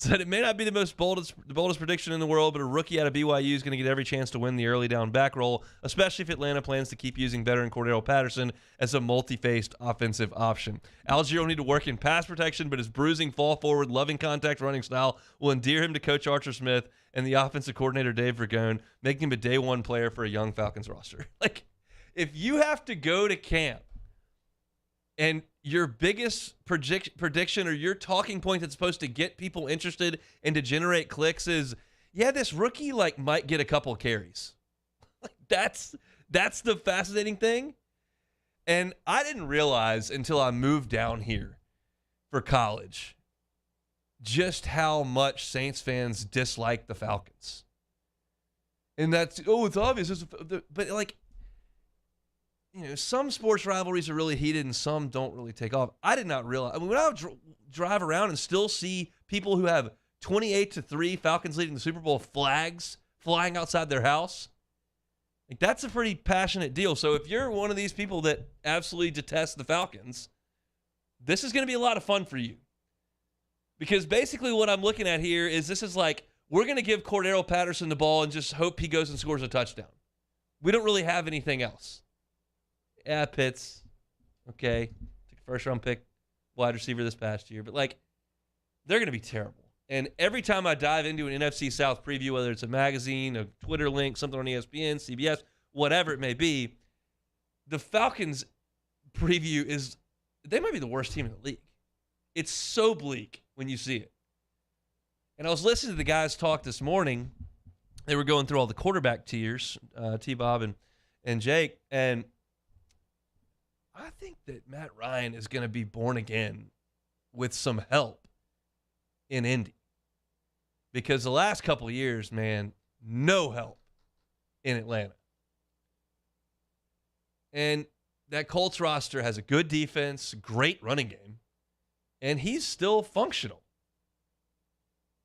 said it may not be the boldest prediction in the world, but a rookie out of BYU is going to get every chance to win the early down back role, especially if Atlanta plans to keep using veteran Cordero Patterson as a multi-faced offensive option. Algier will need to work in pass protection, but his bruising, fall forward, loving contact running style will endear him to Coach Archer Smith and the offensive coordinator Dave Vergone, making him a day one player for a young Falcons roster. Like, if you have to go to camp and your biggest prediction or your talking point that's supposed to get people interested and to generate clicks is, yeah, this rookie might get a couple carries. Like, that's the fascinating thing. And I didn't realize until I moved down here for college just how much Saints fans dislike the Falcons. And that's, it's obvious. But some sports rivalries are really heated and some don't really take off. I did not realize. I mean, when I would drive around and still see people who have 28-3 Falcons leading the Super Bowl flags flying outside their house, that's a pretty passionate deal. So if you're one of these people that absolutely detest the Falcons, this is going to be a lot of fun for you. Because basically what I'm looking at here is we're going to give Cordero Patterson the ball and just hope he goes and scores a touchdown. We don't really have anything else. Yeah, Pitts. Okay. Took a first-round pick, wide receiver this past year. But, they're going to be terrible. And every time I dive into an NFC South preview, whether it's a magazine, a Twitter link, something on ESPN, CBS, whatever it may be, the Falcons preview they might be the worst team in the league. It's so bleak when you see it. And I was listening to the guys talk this morning. They were going through all the quarterback tiers, T-Bob and Jake, and I think that Matt Ryan is going to be born again with some help in Indy. Because the last couple of years, man, no help in Atlanta. And that Colts roster has a good defense, great running game, and he's still functional.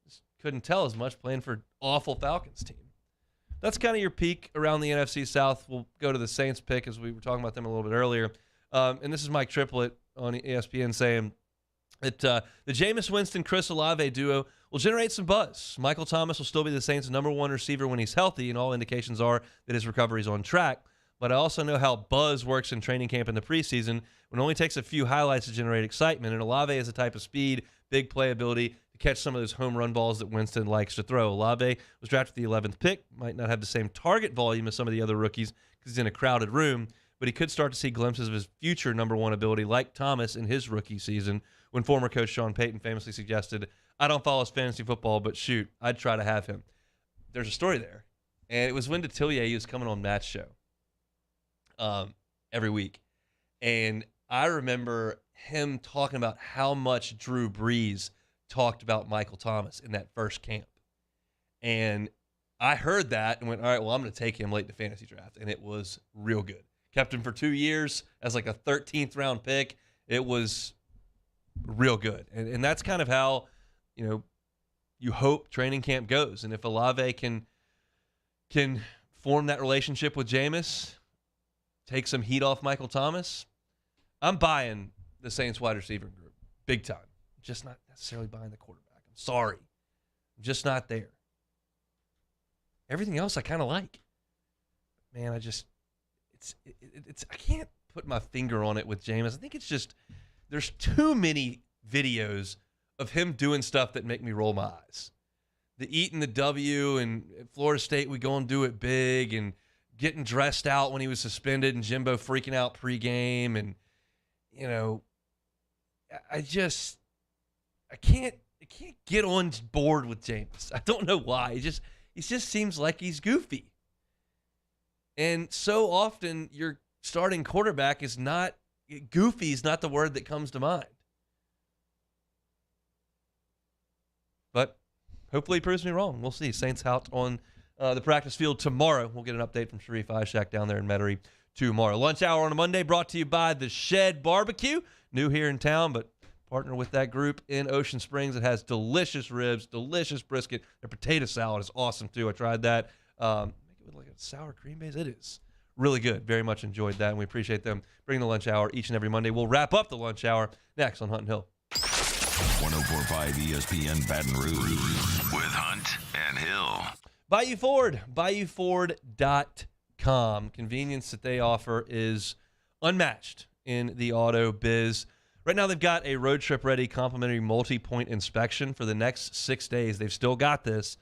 Just couldn't tell as much playing for an awful Falcons team. That's kind of your peek around the NFC South. We'll go to the Saints pick as we were talking about them a little bit earlier. And this is Mike Triplett on ESPN saying that the Jameis Winston-Chris Olave duo will generate some buzz. Michael Thomas will still be the Saints' number one receiver when he's healthy, and all indications are that his recovery is on track. But I also know how buzz works in training camp in the preseason when it only takes a few highlights to generate excitement. And Olave has a type of speed, big playability to catch some of those home run balls that Winston likes to throw. Olave was drafted the 11th pick, might not have the same target volume as some of the other rookies because he's in a crowded room, but he could start to see glimpses of his future number one ability like Thomas in his rookie season when former coach Sean Payton famously suggested, I don't follow his fantasy football, but shoot, I'd try to have him. There's a story there. And it was when Detillier was coming on Matt's show every week. And I remember him talking about how much Drew Brees talked about Michael Thomas in that first camp. And I heard that and went, all right, well, I'm going to take him late in the fantasy draft. And it was real good. Kept him for 2 years as a 13th round pick. It was real good. And that's kind of how, you hope training camp goes. And if Olave can form that relationship with Jameis, take some heat off Michael Thomas, I'm buying the Saints wide receiver group big time. Just not necessarily buying the quarterback. I'm sorry. I'm just not there. Everything else I kind of like. Man, I can't put my finger on it with Jameis. I think it's just there's too many videos of him doing stuff that make me roll my eyes. The eating the W, and at Florida State we go and do it big, and getting dressed out when he was suspended, and Jimbo freaking out pregame, and I can't get on board with Jameis. I don't know why. He just seems like he's goofy. And so often your starting quarterback is not goofy is not the word that comes to mind. But hopefully he proves me wrong. We'll see. Saints out on the practice field tomorrow. We'll get an update from Sharif Ishak down there in Metairie tomorrow. Lunch hour on a Monday brought to you by The Shed Barbecue. New here in town, but partner with that group in Ocean Springs. It has delicious ribs, delicious brisket. Their potato salad is awesome too. I tried that. Make it with a sour cream base. It is really good. Very much enjoyed that, and we appreciate them bringing the lunch hour each and every Monday. We'll wrap up the lunch hour next on Hunt and Hill. 104.5 ESPN Baton Rouge with Hunt and Hill. Bayou Ford, BayouFord.com. Convenience that they offer is unmatched in the auto biz. Right now they've got a road trip ready complimentary multi-point inspection for the next 6 days. They've still got this.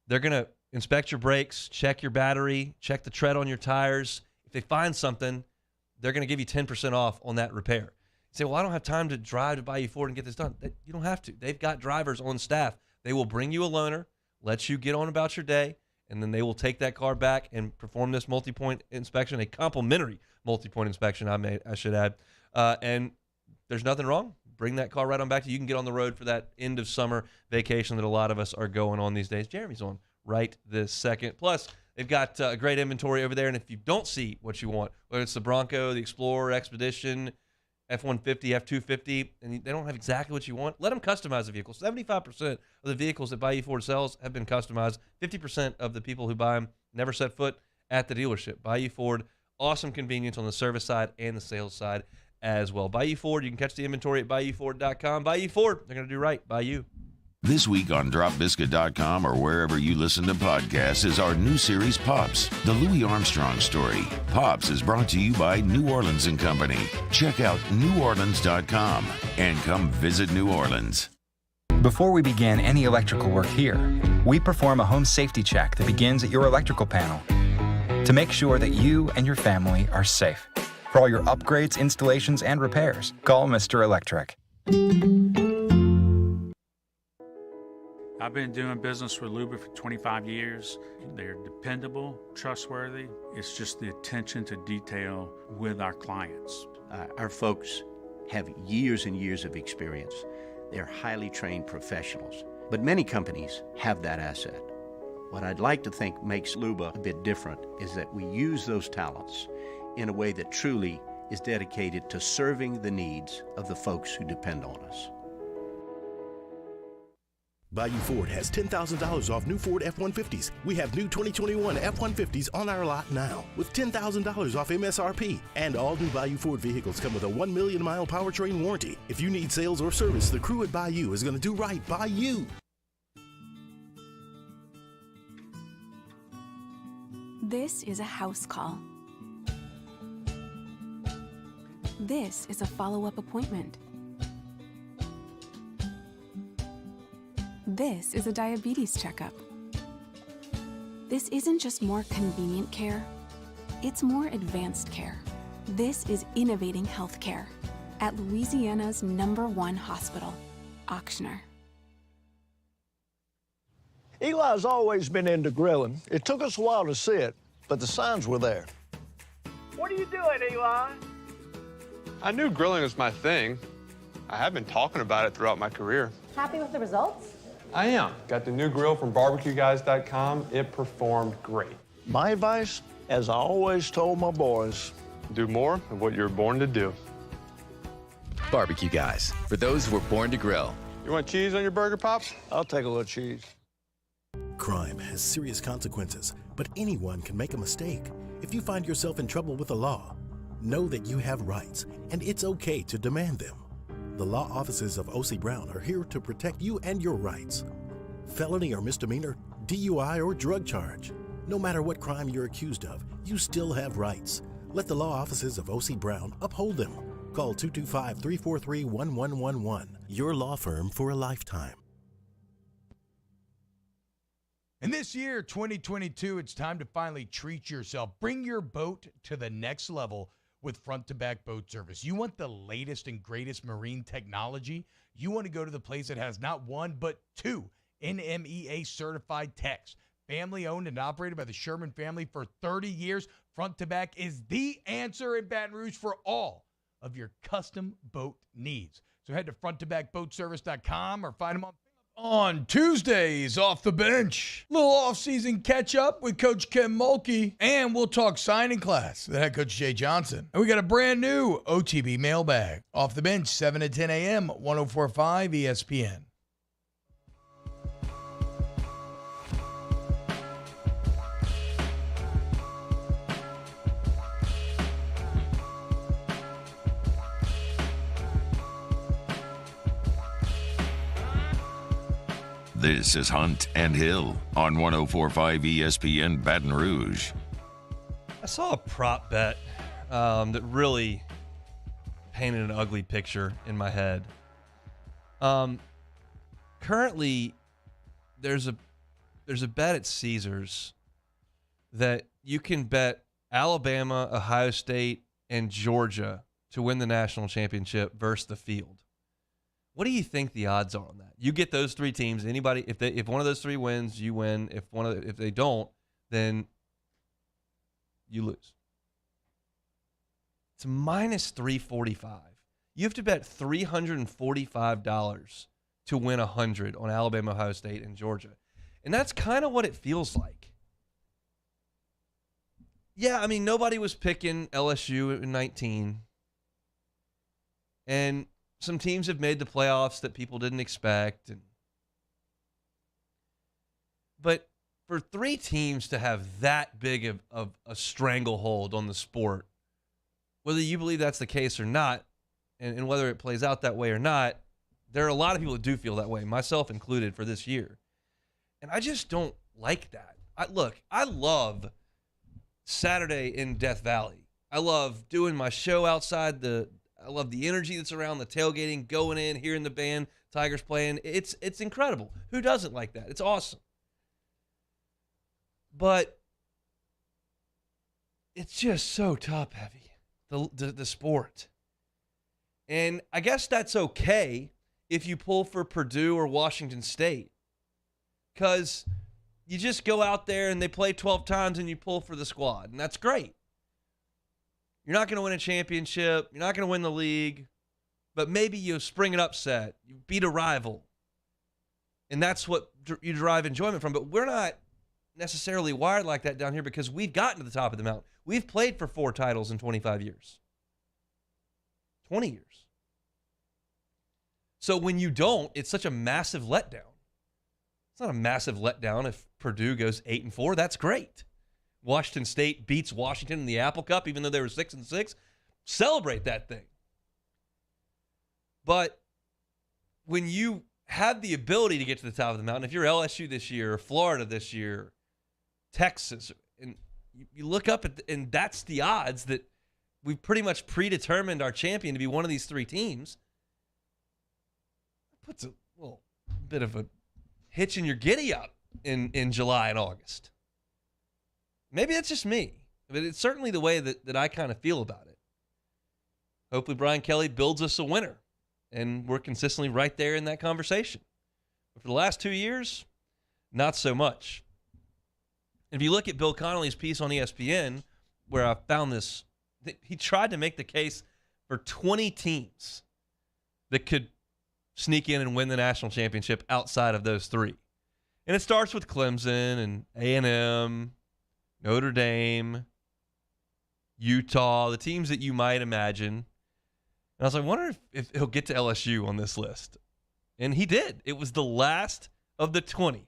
They're going to inspect your brakes, check your battery, check the tread on your tires. If they find something, they're going to give you 10% off on that repair. You say, well, I don't have time to drive to Bayou Ford and get this done. You don't have to. They've got drivers on staff. They will bring you a loaner, let you get on about your day, and then they will take that car back and perform this multi-point inspection, a complimentary multi-point inspection, I should add. And there's nothing wrong. Bring that car right on back to you. You can get on the road for that end of summer vacation that a lot of us are going on these days. Jeremy's on right this second. Plus, they've got a great inventory over there, and if you don't see what you want, whether it's the Bronco, the Explorer, Expedition, F-150, F-250, and they don't have exactly what you want, let them customize the vehicle. 75% of the vehicles that Bayou Ford sells have been customized. 50% of the people who buy them never set foot at the dealership. Bayou Ford, awesome convenience on the service side and the sales side as well. Bayou Ford, you can catch the inventory at BayouFord.com. Bayou Ford, they're going to do right by you. This week on DropBiscuit.com or wherever you listen to podcasts is our new series, Pops, the Louis Armstrong story. Pops is brought to you by New Orleans & Company. Check out NewOrleans.com and come visit New Orleans. Before we begin any electrical work here, we perform a home safety check that begins at your electrical panel to make sure that you and your family are safe. For all your upgrades, installations, and repairs, call Mr. Electric. I've been doing business with Luba for 25 years. They're dependable, trustworthy. It's just the attention to detail with our clients. Our folks have years and years of experience. They're highly trained professionals, but many companies have that asset. What I'd like to think makes Luba a bit different is that we use those talents in a way that truly is dedicated to serving the needs of the folks who depend on us. Bayou Ford has $10,000 off new Ford F-150s. We have new 2021 F-150s on our lot now with $10,000 off MSRP. And all new Bayou Ford vehicles come with a 1 million mile powertrain warranty. If you need sales or service, the crew at Bayou is going to do right by you. This is a house call. This is a follow-up appointment. This is a diabetes checkup. This isn't just more convenient care, it's more advanced care. This is innovating healthcare at Louisiana's #1 hospital, Auctioner. Eli's always been into grilling. It took us a while to see it, but the signs were there. What are you doing, Eli? I knew grilling was my thing. I have been talking about it throughout my career. Happy with the results? I am. Got the new grill from barbecueguys.com. It performed great. My advice, as I always told my boys, do more of what you're born to do. Barbecue Guys, for those who were born to grill. You want cheese on your burger, Pops? I'll take a little cheese. Crime has serious consequences, but anyone can make a mistake. If you find yourself in trouble with the law, know that you have rights, and it's okay to demand them. The law offices of O.C. Brown are here to protect you and your rights. Felony or misdemeanor, DUI or drug charge. No matter what crime you're accused of, you still have rights. Let the law offices of O.C. Brown uphold them. Call 225-343-1111. Your law firm for a lifetime. And this year, 2022, it's time to finally treat yourself. Bring your boat to the next level with front-to-back boat service. You want the latest and greatest marine technology? You want to go to the place that has not one, but two NMEA certified techs. Family owned and operated by the Sherman family for 30 years. Front-to-back is the answer in Baton Rouge for all of your custom boat needs. So head to fronttobackboatservice.com or find them on Tuesdays, Off the Bench. Little off-season catch-up with Coach Ken Mulkey. And we'll talk signing class with head coach Jay Johnson. And we got a brand new OTB mailbag. Off the Bench, 7 to 10 a.m., 104.5 ESPN. This is Hunt and Hill on 104.5 ESPN Baton Rouge. I saw a prop bet that really painted an ugly picture in my head. Currently, there's a bet at Caesars that you can bet Alabama, Ohio State, and Georgia to win the national championship versus the field. What do you think the odds are on that? You get those three teams. Anybody, if one of those three wins, you win. If they don't, then you lose. It's minus 345. You have to bet $345 to win 100 on Alabama, Ohio State, and Georgia. And that's kind of what it feels like. Yeah, I mean, nobody was picking LSU in 19. And some teams have made the playoffs that people didn't expect. But for three teams to have that big of a stranglehold on the sport, whether you believe that's the case or not, and whether it plays out that way or not, there are a lot of people that do feel that way, myself included, for this year. And I just don't like that. I love Saturday in Death Valley. I love doing my show outside. I love the energy that's around the tailgating, going in, hearing the band, Tigers playing. It's incredible. Who doesn't like that? It's awesome. But it's just so top-heavy, the sport. And I guess that's okay if you pull for Purdue or Washington State, because you just go out there and they play 12 times and you pull for the squad, and that's great. You're not going to win a championship. You're not going to win the league, but maybe you spring an upset. You beat a rival, and that's what you derive enjoyment from. But we're not necessarily wired like that down here because we've gotten to the top of the mountain. We've played for 4 titles in 25 years. 20 years. So when you don't, it's such a massive letdown. It's not a massive letdown if Purdue goes 8-4. That's great. Washington State beats Washington in the Apple Cup, even though they were 6-6. Celebrate that thing. But when you have the ability to get to the top of the mountain, if you're LSU this year, or Florida this year, Texas, and you look up at and that's the odds that we've pretty much predetermined our champion to be one of these three teams, it puts a little bit of a hitch in your giddy up in July and August. Maybe that's just me, but it's certainly the way that I kind of feel about it. Hopefully Brian Kelly builds us a winner, and we're consistently right there in that conversation. But for the last 2 years, not so much. And if you look at Bill Connolly's piece on ESPN, where I found this, he tried to make the case for 20 teams that could sneak in and win the national championship outside of those three. And it starts with Clemson and A&M, Notre Dame, Utah, the teams that you might imagine. And I was like, I wonder if he'll get to LSU on this list. And he did. It was the last of the 20.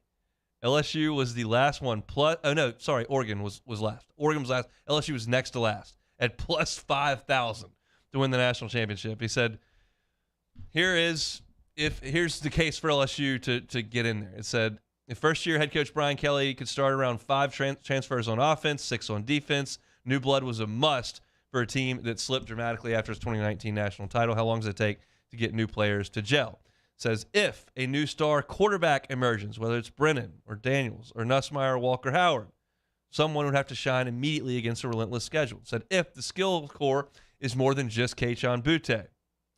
LSU was the last one. Oregon was last. Oregon was last. LSU was next to last at plus 5,000 to win the national championship. He said, here's the case for LSU to get in there. It said, if first-year head coach Brian Kelly could start around 5 transfers on offense, 6 on defense, new blood was a must for a team that slipped dramatically after its 2019 national title. How long does it take to get new players to gel? It says, if a new star quarterback emerges, whether it's Brennan or Daniels or Nussmeier or Walker Howard, someone would have to shine immediately against a relentless schedule. It said, if the skill core is more than just Kayshon Boutte,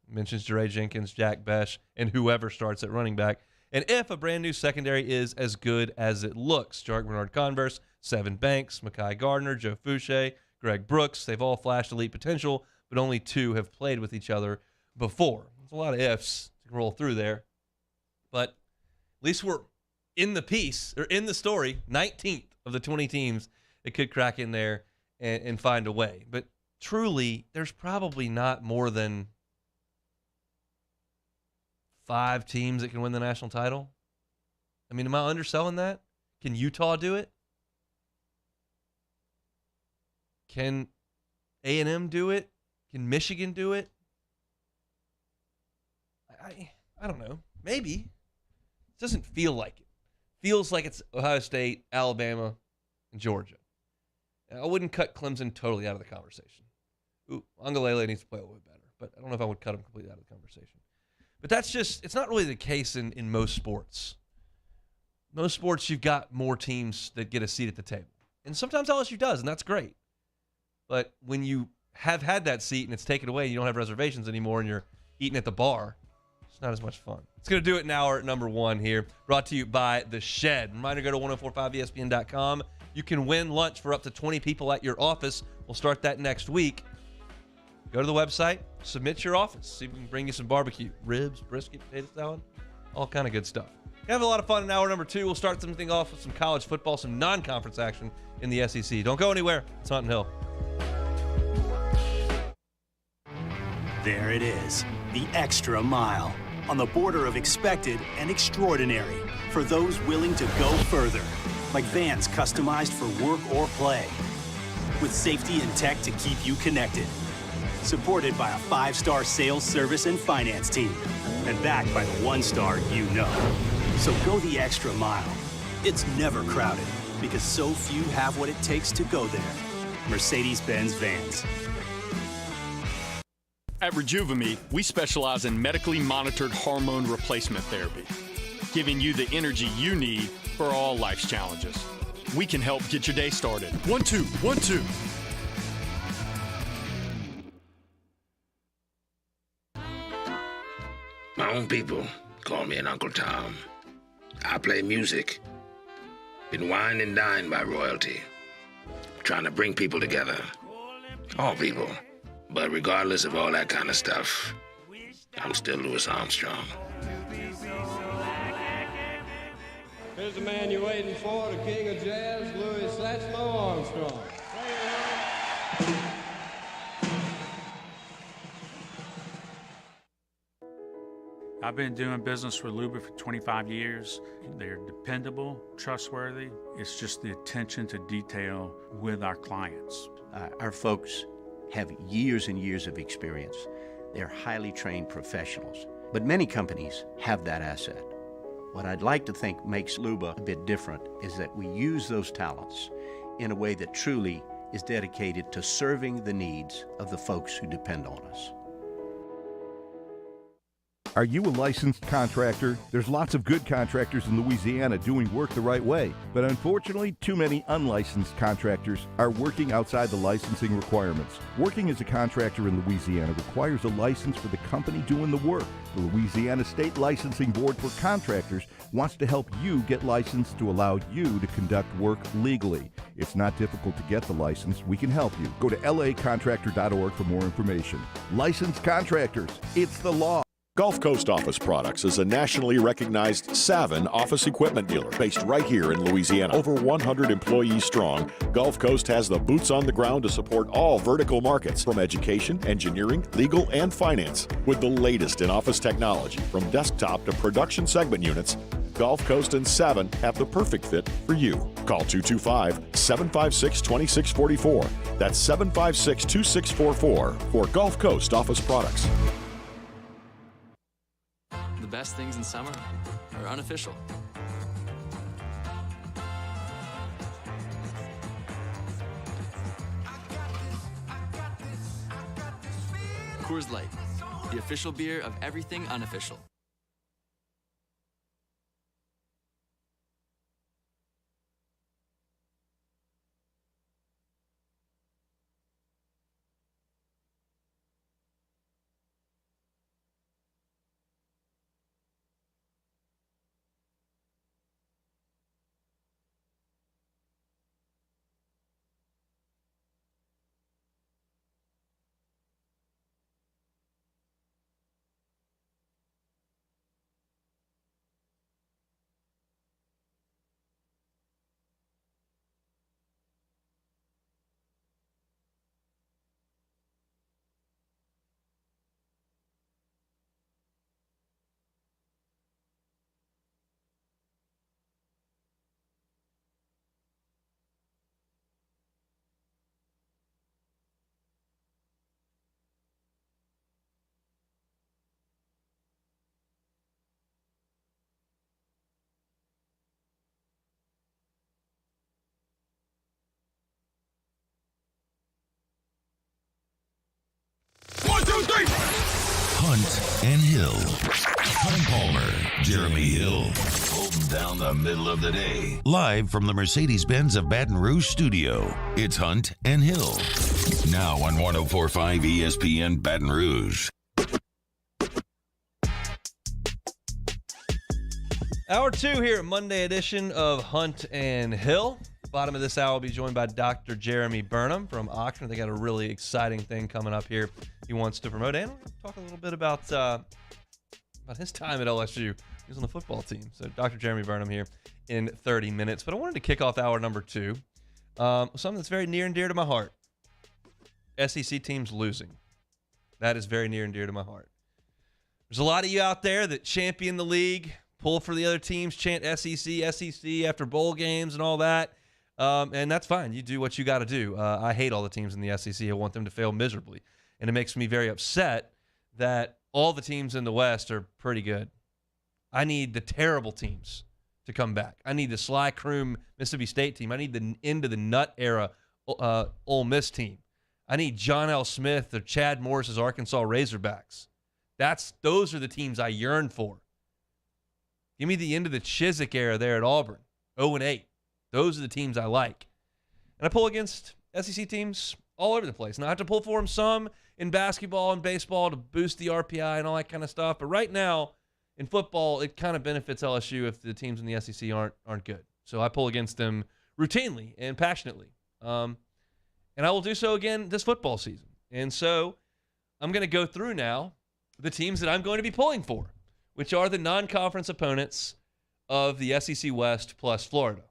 mentions Jeray Jenkins, Jack Besh, and whoever starts at running back. And if a brand new secondary is as good as it looks, Jarek Bernard-Converse, Sevyn Banks, Mekhi Gardner, Joe Fouché, Greg Brooks, they've all flashed elite potential, but only 2 have played with each other before. There's a lot of ifs to roll through there. But at least we're in the piece, or in the story, 19th of the 20 teams that could crack in there and find a way. But truly, there's probably not more than 5 teams that can win the national title. I mean, am I underselling that? Can Utah do it? Can A&M do it? Can Michigan do it? I don't know. Maybe. It doesn't feel like it. feels like it's Ohio State, Alabama, and Georgia. And I wouldn't cut Clemson totally out of the conversation. Angalele needs to play a little bit better, but I don't know if I would cut him completely out of the conversation. But that's just, it's not really the case in most sports. Most sports, you've got more teams that get a seat at the table. And sometimes LSU does, and that's great. But when you have had that seat and it's taken away, you don't have reservations anymore, and you're eating at the bar, it's not as much fun. It's going to do it in hour number 1 here, brought to you by The Shed. Reminder, go to 1045ESPN.com. You can win lunch for up to 20 people at your office. We'll start that next week. Go to the website, submit your office. See if we can bring you some barbecue, ribs, brisket, potato salad, all kind of good stuff. Have a lot of fun in hour number 2. We'll start something off with some college football, some non-conference action in the SEC. Don't go anywhere. It's Hunt and Hill. There it is, the extra mile, on the border of expected and extraordinary for those willing to go further, like vans customized for work or play, with safety and tech to keep you connected, supported by a 5-star sales service and finance team, and backed by the 1-star you know. So go the extra mile. It's never crowded, because so few have what it takes to go there. Mercedes-Benz Vans. At Rejuvame, we specialize in medically monitored hormone replacement therapy, giving you the energy you need for all life's challenges. We can help get your day started. 1, 2, 1, 2. My own people call me an Uncle Tom. I play music. Been wined and dined by royalty. Trying to bring people together. All people. But regardless of all that kind of stuff, I'm still Louis Armstrong. Here's the man you're waiting for, the king of jazz, Louis Satchmo Armstrong. I've been doing business with Luba for 25 years. They're dependable, trustworthy. It's just the attention to detail with our clients. Our folks have years and years of experience. They're highly trained professionals. But many companies have that asset. What I'd like to think makes Luba a bit different is that we use those talents in a way that truly is dedicated to serving the needs of the folks who depend on us. Are you a licensed contractor? There's lots of good contractors in Louisiana doing work the right way, but unfortunately, too many unlicensed contractors are working outside the licensing requirements. Working as a contractor in Louisiana requires a license for the company doing the work. The Louisiana State Licensing Board for Contractors wants to help you get licensed to allow you to conduct work legally. It's not difficult to get the license. We can help you. Go to lacontractor.org for more information. Licensed contractors, it's the law. Gulf Coast Office Products is a nationally recognized Saban office equipment dealer based right here in Louisiana. Over 100 employees strong, Gulf Coast has the boots on the ground to support all vertical markets, from education, engineering, legal, and finance. With the latest in office technology, from desktop to production segment units, Gulf Coast and Saban have the perfect fit for you. Call 225-756-2644. That's 756-2644 for Gulf Coast Office Products. The best things in summer are unofficial. Coors Light, the official beer of everything unofficial. Hunt and Hill. Hunt Palmer, Jeremy Hill, holding down the middle of the day. Live from the Mercedes-Benz of Baton Rouge studio, it's Hunt and Hill. Now on 104.5 ESPN Baton Rouge. Hour 2 here, Monday edition of Hunt and Hill. Bottom of this hour, will be joined by Dr. Jeremy Burnham from Oxford. They got a really exciting thing coming up here he wants to promote. And we're going to talk a little bit about his time at LSU. He was on the football team. So Dr. Jeremy Burnham here in 30 minutes. But I wanted to kick off hour number 2 with something that's very near and dear to my heart. SEC teams losing. That is very near and dear to my heart. There's a lot of you out there that champion the league, pull for the other teams, chant SEC after bowl games and all that. And that's fine. You do what you got to do. I hate all the teams in the SEC. I want them to fail miserably. And it makes me very upset that all the teams in the West are pretty good. I need the terrible teams to come back. I need the Sly Croom Mississippi State team. I need the end of the Nut era Ole Miss team. I need John L. Smith or Chad Morris's Arkansas Razorbacks. Those are the teams I yearn for. Give me the end of the Chiswick era there at Auburn, 0-8. Those are the teams I like. And I pull against SEC teams all over the place. Now, I have to pull for them some in basketball and baseball to boost the RPI and all that kind of stuff. But right now, in football, it kind of benefits LSU if the teams in the SEC aren't good. So I pull against them routinely and passionately. And I will do so again this football season. And so I'm going to go through now the teams that I'm going to be pulling for, which are the non-conference opponents of the SEC West plus Florida.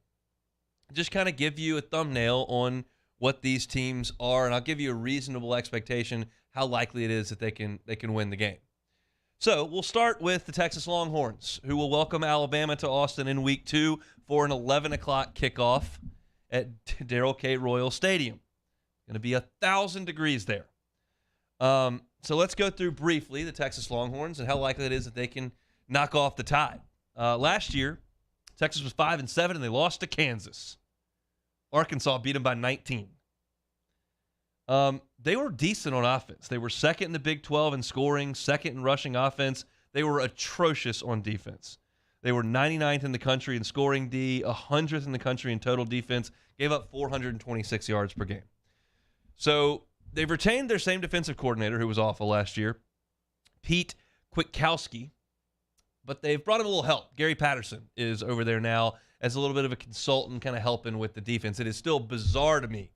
Just kind of give you a thumbnail on what these teams are, and I'll give you a reasonable expectation how likely it is that they can win the game. So we'll start with the Texas Longhorns, who will welcome Alabama to Austin in Week 2 for an 11 o'clock kickoff at Darrell K. Royal Stadium. Going to be 1,000 degrees there. So let's go through briefly the Texas Longhorns and how likely it is that they can knock off the Tide. Last year, Texas was 5-7, and they lost to Kansas. Arkansas beat them by 19. They were decent on offense. They were second in the Big 12 in scoring, second in rushing offense. They were atrocious on defense. They were 99th in the country in scoring D, 100th in the country in total defense, gave up 426 yards per game. So they've retained their same defensive coordinator, who was awful last year, Pete Kwiatkowski, but they've brought him a little help. Gary Patterson is over there now as a little bit of a consultant, kind of helping with the defense. It is still bizarre to me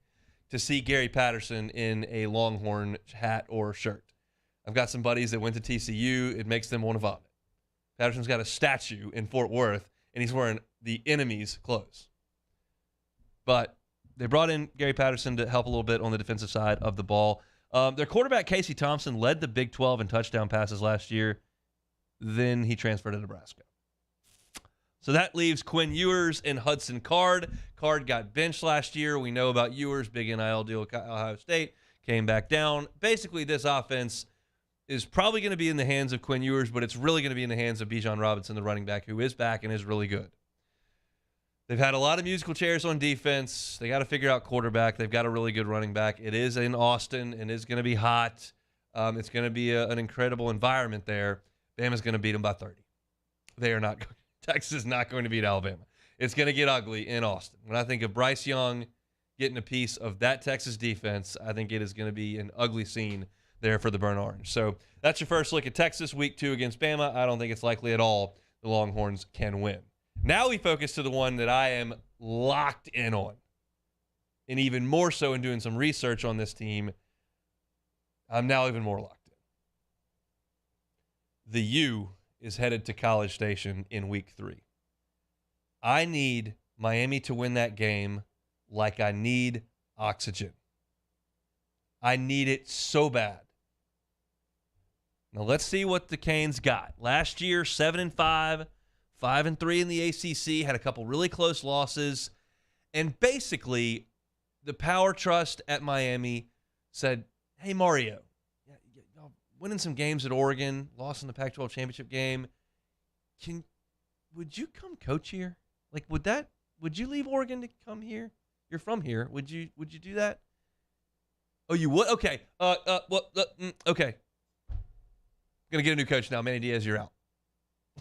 to see Gary Patterson in a Longhorn hat or shirt. I've got some buddies that went to TCU. It makes them want to vomit. Patterson's got a statue in Fort Worth, and he's wearing the enemy's clothes. But they brought in Gary Patterson to help a little bit on the defensive side of the ball. Their quarterback, Casey Thompson, led the Big 12 in touchdown passes last year. Then he transferred to Nebraska. So that leaves Quinn Ewers and Hudson Card. Card got benched last year. We know about Ewers, big NIL deal with Ohio State, came back down. Basically, this offense is probably going to be in the hands of Quinn Ewers, but it's really going to be in the hands of Bijan Robinson, the running back, who is back and is really good. They've had a lot of musical chairs on defense. They got to figure out quarterback. They've got a really good running back. It is in Austin, and it's going to be hot. It's going to be an incredible environment there. Bama's going to beat them by 30. They are not. Texas is not going to beat Alabama. It's going to get ugly in Austin. When I think of Bryce Young getting a piece of that Texas defense, I think it is going to be an ugly scene there for the Burnt Orange. So that's your first look at Texas Week 2 against Bama. I don't think it's likely at all the Longhorns can win. Now we focus to the one that I am locked in on, and even more so in doing some research on this team. I'm now even more locked in. The U is headed to College Station in Week 3. I need Miami to win that game like I need oxygen. I need it so bad. Now let's see what the Canes got. Last year, 7-5, 5-3 in the ACC, had a couple really close losses, and basically the power trust at Miami said, "Hey Mario, y'all winning some games at Oregon, lost in the Pac-12 championship game. Would you come coach here? Like, would you leave Oregon to come here? You're from here. Would you do that? Oh, you would? Okay. Okay. going to get a new coach now. Manny Diaz, you're out.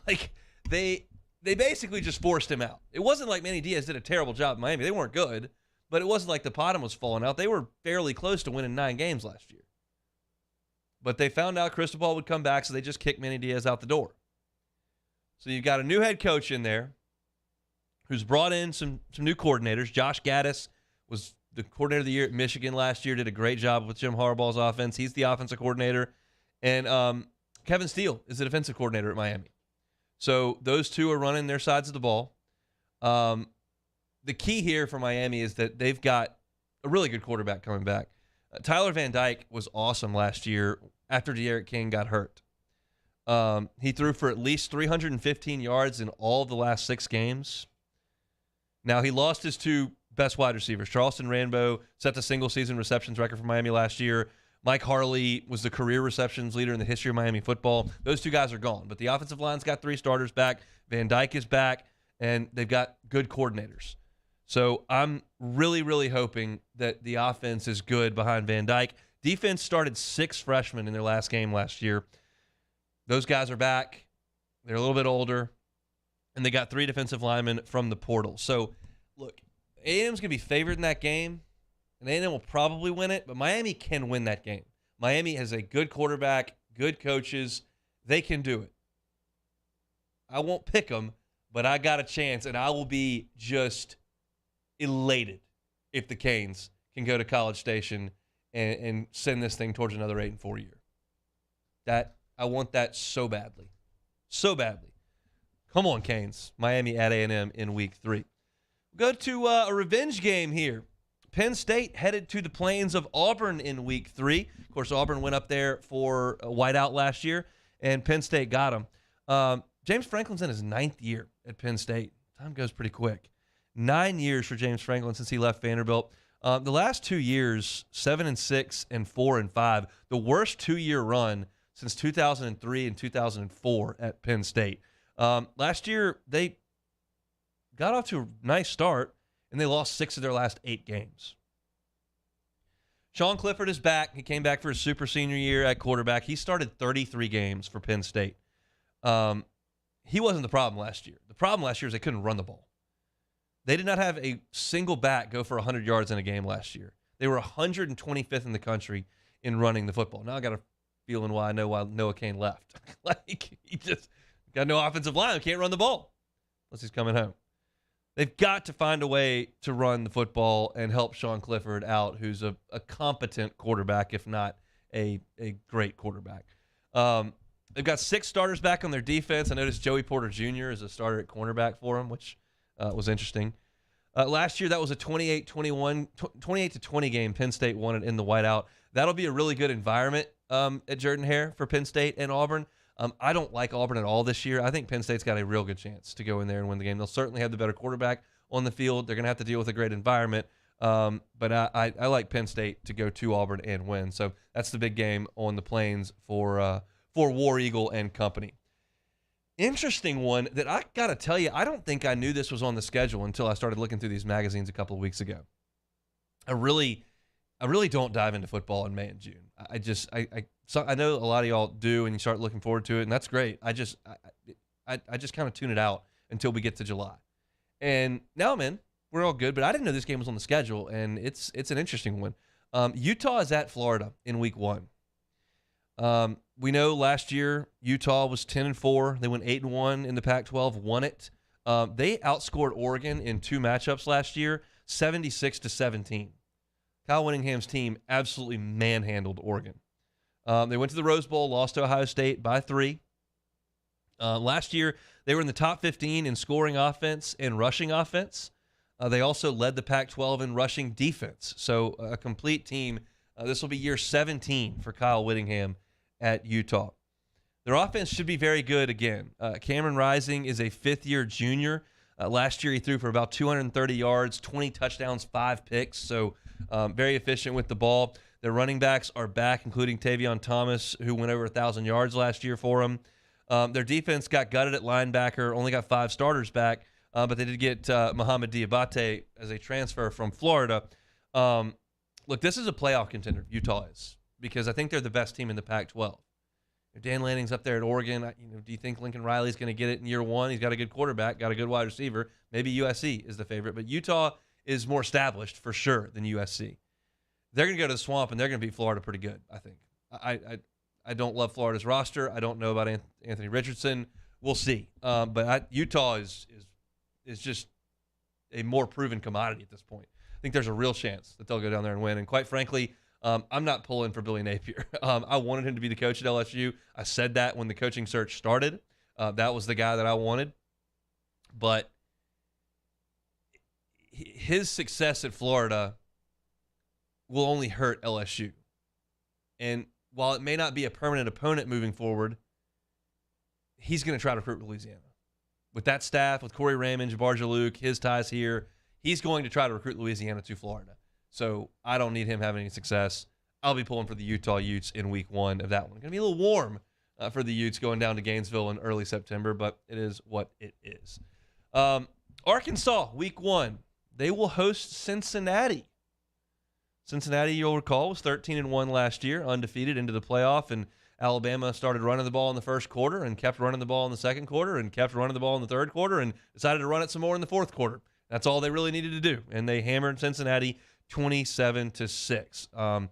Like, they basically just forced him out. It wasn't like Manny Diaz did a terrible job in Miami. They weren't good, but it wasn't like the bottom was falling out. They were fairly close to winning 9 games last year. But they found out Cristobal would come back, so they just kicked Manny Diaz out the door. So you've got a new head coach in there who's brought in some new coordinators. Josh Gaddis was the coordinator of the year at Michigan last year, did a great job with Jim Harbaugh's offense. He's the offensive coordinator. And Kevin Steele is the defensive coordinator at Miami. So those two are running their sides of the ball. The key here for Miami is that they've got a really good quarterback coming back. Tyler Van Dyke was awesome last year after De'Aaron King got hurt. He threw for at least 315 yards in all of the last 6 games. Now, he lost his 2 best wide receivers. Charleston Rambo set the single-season receptions record for Miami last year. Mike Harley was the career receptions leader in the history of Miami football. Those 2 guys are gone, but the offensive line's got 3 starters back. Van Dyke is back, and they've got good coordinators. So I'm really, really hoping that the offense is good behind Van Dyke. Defense started 6 freshmen in their last game last year. Those guys are back. They're a little bit older, and they got 3 defensive linemen from the portal. So, look, A&M's going to be favored in that game, and A&M will probably win it, but Miami can win that game. Miami has a good quarterback, good coaches. They can do it. I won't pick them, but I got a chance, and I will be just elated if the Canes can go to College Station and send this thing towards another 8-4 year. I want that so badly. So badly. Come on, Canes. Miami at A&M in week 3. We'll go to a revenge game here. Penn State headed to the plains of Auburn in week 3. Of course, Auburn went up there for a whiteout last year, and Penn State got him. James Franklin's in his 9th year at Penn State. Time goes pretty quick. 9 years for James Franklin since he left Vanderbilt. The last 2 years, 7-6 and 4-5. The worst 2-year run since 2003 and 2004 at Penn State. Last year, they got off to a nice start, and they lost 6 of their last 8 games. Sean Clifford is back. He came back for his super senior year at quarterback. He started 33 games for Penn State. He wasn't the problem last year. The problem last year is they couldn't run the ball. They did not have a single back go for 100 yards in a game last year. They were 125th in the country in running the football. Now I got a feeling why Noah Kane left. Like, he just got no offensive line. Can't run the ball unless he's coming home. They've got to find a way to run the football and help Sean Clifford out, who's a competent quarterback, if not a great quarterback. They've got 6 starters back on their defense. I noticed Joey Porter Jr. is a starter at cornerback for them, which was interesting. Last year, that was a 28-20 game. Penn State won it in the whiteout. That'll be a really good environment at Jordan-Hare for Penn State and Auburn. I don't like Auburn at all this year. I think Penn State's got a real good chance to go in there and win the game. They'll certainly have the better quarterback on the field. They're going to have to deal with a great environment. But I like Penn State to go to Auburn and win. So that's the big game on the plains for War Eagle and company. Interesting one that I got to tell you, I don't think I knew this was on the schedule until I started looking through these magazines a couple of weeks ago. I really don't dive into football in May and June. I know a lot of y'all do, and you start looking forward to it, and that's great. I just kind of tune it out until we get to July. And now, man, we're all good, but I didn't know this game was on the schedule, and it's an interesting one. Utah is at Florida in week 1. We know last year Utah was 10-4. They went 8-1 in the Pac-12, won it. They outscored Oregon in 2 matchups last year, 76-17. Kyle Whittingham's team absolutely manhandled Oregon. They went to the Rose Bowl, lost to Ohio State by 3. Last year, they were in the top 15 in scoring offense and rushing offense. They also led the Pac-12 in rushing defense. So a complete team. This will be year 17 for Kyle Whittingham at Utah. Their offense should be very good again. Cameron Rising is a 5th-year junior. Last year, he threw for about 230 yards, 20 touchdowns, 5 picks. So very efficient with the ball. Their running backs are back, including Tavion Thomas, who went over 1,000 yards last year for them. Their defense got gutted at linebacker, only got 5 starters back, but they did get Mohamed Diabate as a transfer from Florida. Look, this is a playoff contender, Utah is, because I think they're the best team in the Pac-12. Dan Lanning's up there at Oregon. Do you think Lincoln Riley's going to get it in year one? He's got a good quarterback, got a good wide receiver. Maybe USC is the favorite, but Utah is more established for sure than USC. They're going to go to the Swamp, and they're going to beat Florida pretty good, I think. I don't love Florida's roster. I don't know about Anthony Richardson. We'll see. But Utah is just a more proven commodity at this point. I think there's a real chance that they'll go down there and win. And quite frankly, I'm not pulling for Billy Napier. I wanted him to be the coach at LSU. I said that when the coaching search started. That was the guy that I wanted. But his success at Florida will only hurt LSU. And while it may not be a permanent opponent moving forward, he's going to try to recruit Louisiana. With that staff, with Corey Raymond, Jabbar Jalouk, his ties here, he's going to try to recruit Louisiana to Florida. So I don't need him having any success. I'll be pulling for the Utah Utes in week one of that one. Going to be a little warm for the Utes going down to Gainesville in early September, but it is what it is. Arkansas, week one, they will host Cincinnati. Cincinnati, you'll recall, was 13-1 last year, undefeated into the playoff, and Alabama started running the ball in the first quarter and kept running the ball in the second quarter and kept running the ball in the third quarter and decided to run it some more in the fourth quarter. That's all they really needed to do, and they hammered Cincinnati 27-6.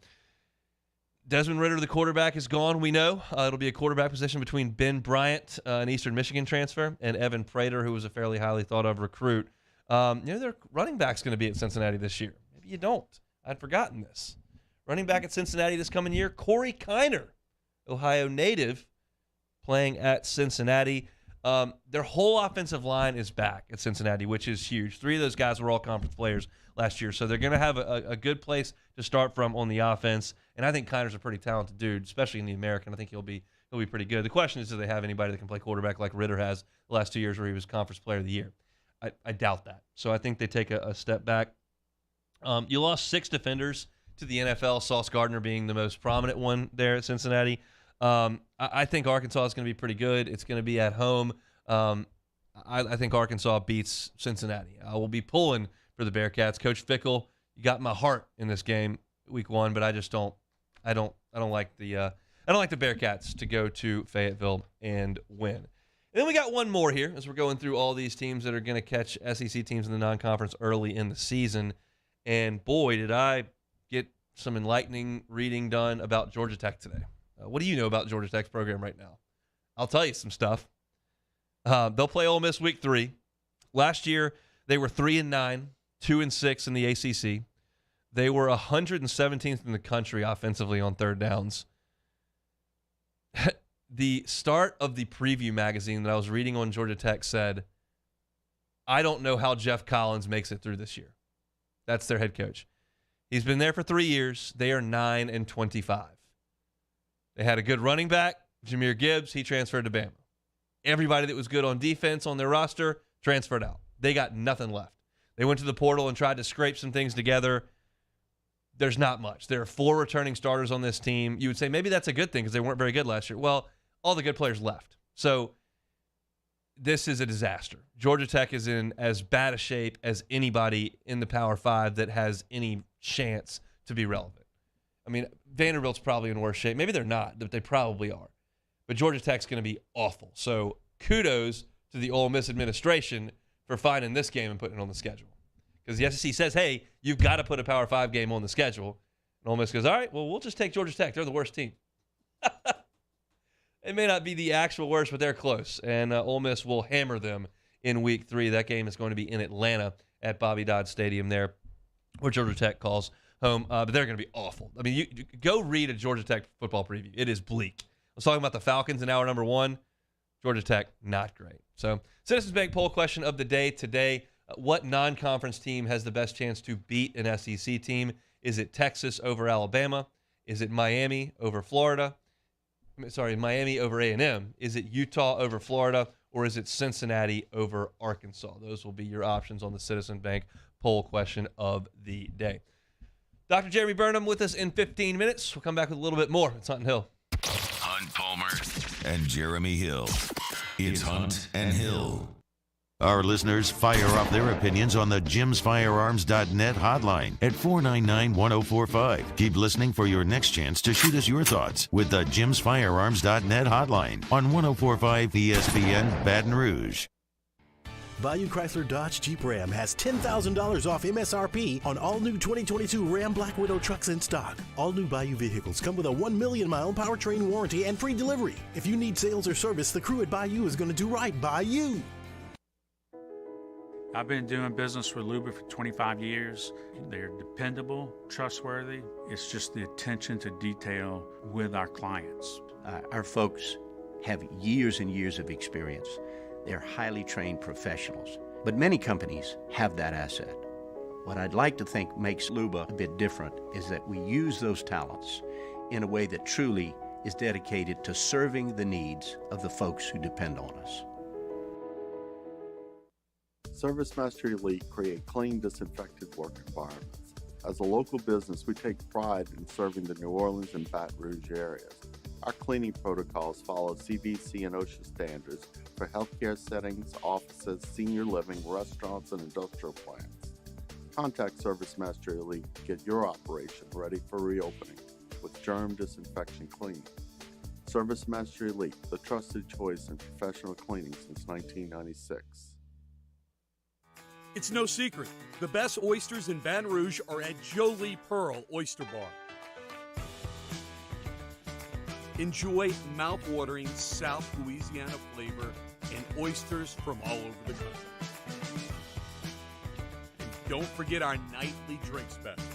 Desmond Ridder, the quarterback, is gone, we know. It'll be a quarterback position between Ben Bryant, an Eastern Michigan transfer, and Evan Prater, who was a fairly highly thought-of recruit. Their running back's going to be at Cincinnati this year. Maybe you don't. I'd forgotten this. Running back at Cincinnati this coming year, Corey Kiner, Ohio native, playing at Cincinnati. Their whole offensive line is back at Cincinnati, which is huge. 3 of those guys were all conference players last year, so they're going to have a good place to start from on the offense. And I think Kiner's a pretty talented dude, especially in the American. I think he'll be pretty good. The question is, do they have anybody that can play quarterback like Ridder has the last 2 years where he was Conference Player of the Year? I doubt that. So I think they take a step back. You lost 6 defenders to the NFL, Sauce Gardner being the most prominent one there at Cincinnati. I think Arkansas is going to be pretty good. It's going to be at home. I think Arkansas beats Cincinnati. I will be pulling for the Bearcats. Coach Fickle, you got my heart in this game, week one, but I just don't. I don't like the Bearcats to go to Fayetteville and win. And then we got one more here as we're going through all these teams that are going to catch SEC teams in the non-conference early in the season. And boy, did I get some enlightening reading done about Georgia Tech today. What do you know about Georgia Tech's program right now? I'll tell you some stuff. They'll play Ole Miss week 3. Last year, they were 3-9, 2-6 in the ACC. They were 117th in the country offensively on third downs. The start of the preview magazine that I was reading on Georgia Tech said, I don't know how Jeff Collins makes it through this year. That's their head coach. He's been there for 3 years. They are 9-25. They had a good running back, Jahmyr Gibbs. He transferred to Bama. Everybody that was good on defense on their roster transferred out. They got nothing left. They went to the portal and tried to scrape some things together. There's not much. There are 4 returning starters on this team. You would say maybe that's a good thing because they weren't very good last year. Well, all the good players left. So this is a disaster. Georgia Tech is in as bad a shape as anybody in the Power 5 that has any chance to be relevant. I mean, Vanderbilt's probably in worse shape. Maybe they're not, but they probably are. But Georgia Tech's going to be awful. So kudos to the Ole Miss administration for finding this game and putting it on the schedule. Because the SEC says, hey, you've got to put a Power 5 game on the schedule. And Ole Miss goes, all right, well, we'll just take Georgia Tech. They're the worst team. It may not be the actual worst, but they're close. And Ole Miss will hammer them in week 3. That game is going to be in Atlanta at Bobby Dodd Stadium there, where Georgia Tech calls home. But they're going to be awful. I mean, you go read a Georgia Tech football preview. It is bleak. I was talking about the Falcons in hour number 1. Georgia Tech, not great. So, Citizens Bank poll question of the day today. What non-conference team has the best chance to beat an SEC team? Is it Texas over Alabama? Is it Miami over Florida? Miami over A&M. Is it Utah over Florida? Or is it Cincinnati over Arkansas? Those will be your options on the Citizen Bank poll question of the day. Dr. Jeremy Burnham with us in 15 minutes. We'll come back with a little bit more. It's Hunt and Hill. Hunt Palmer and Jeremy Hill. It's Hunt and Hill Our listeners fire off their opinions on the jimsfirearms.net hotline at 499-1045. Keep listening for your next chance to shoot us your thoughts with the jimsfirearms.net hotline on 1045 ESPN Baton Rouge. Bayou Chrysler Dodge Jeep Ram has $10,000 off MSRP on all new 2022 Ram Black Widow trucks in stock. All new Bayou vehicles come with a 1 million mile powertrain warranty and free delivery. If you need sales or service, the crew at Bayou is going to do right by you. I've been doing business with Luba for 25 years. They're dependable, trustworthy. It's just the attention to detail with our clients. Our folks have years and years of experience. They're highly trained professionals, but many companies have that asset. What I'd like to think makes Luba a bit different is that we use those talents in a way that truly is dedicated to serving the needs of the folks who depend on us. ServiceMaster Elite create clean, disinfected work environments. As a local business, we take pride in serving the New Orleans and Baton Rouge areas. Our cleaning protocols follow CDC and OSHA standards for healthcare settings, offices, senior living, restaurants, and industrial plants. Contact ServiceMaster Elite to get your operation ready for reopening with germ disinfection cleaning. ServiceMaster Elite, the trusted choice in professional cleaning since 1996. It's no secret, the best oysters in Baton Rouge are at Jolie Pearl Oyster Bar. Enjoy mouth-watering South Louisiana flavor and oysters from all over the country. And don't forget our nightly drink specials.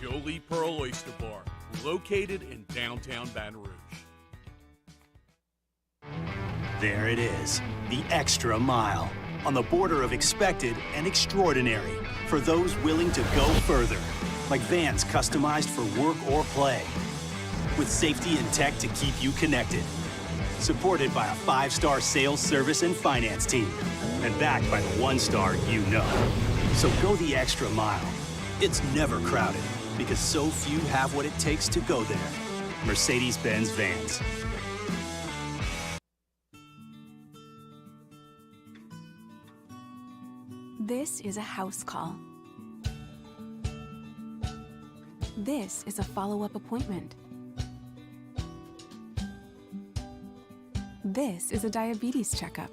Jolie Pearl Oyster Bar, located in downtown Baton Rouge. There it is, the extra mile, on the border of expected and extraordinary for those willing to go further, like vans customized for work or play, with safety and tech to keep you connected, supported by a 5-star sales, service, and finance team, and backed by the 1-star you know. So go the extra mile. It's never crowded, because so few have what it takes to go there. Mercedes-Benz Vans. This is a house call. This is a follow-up appointment. This is a diabetes checkup.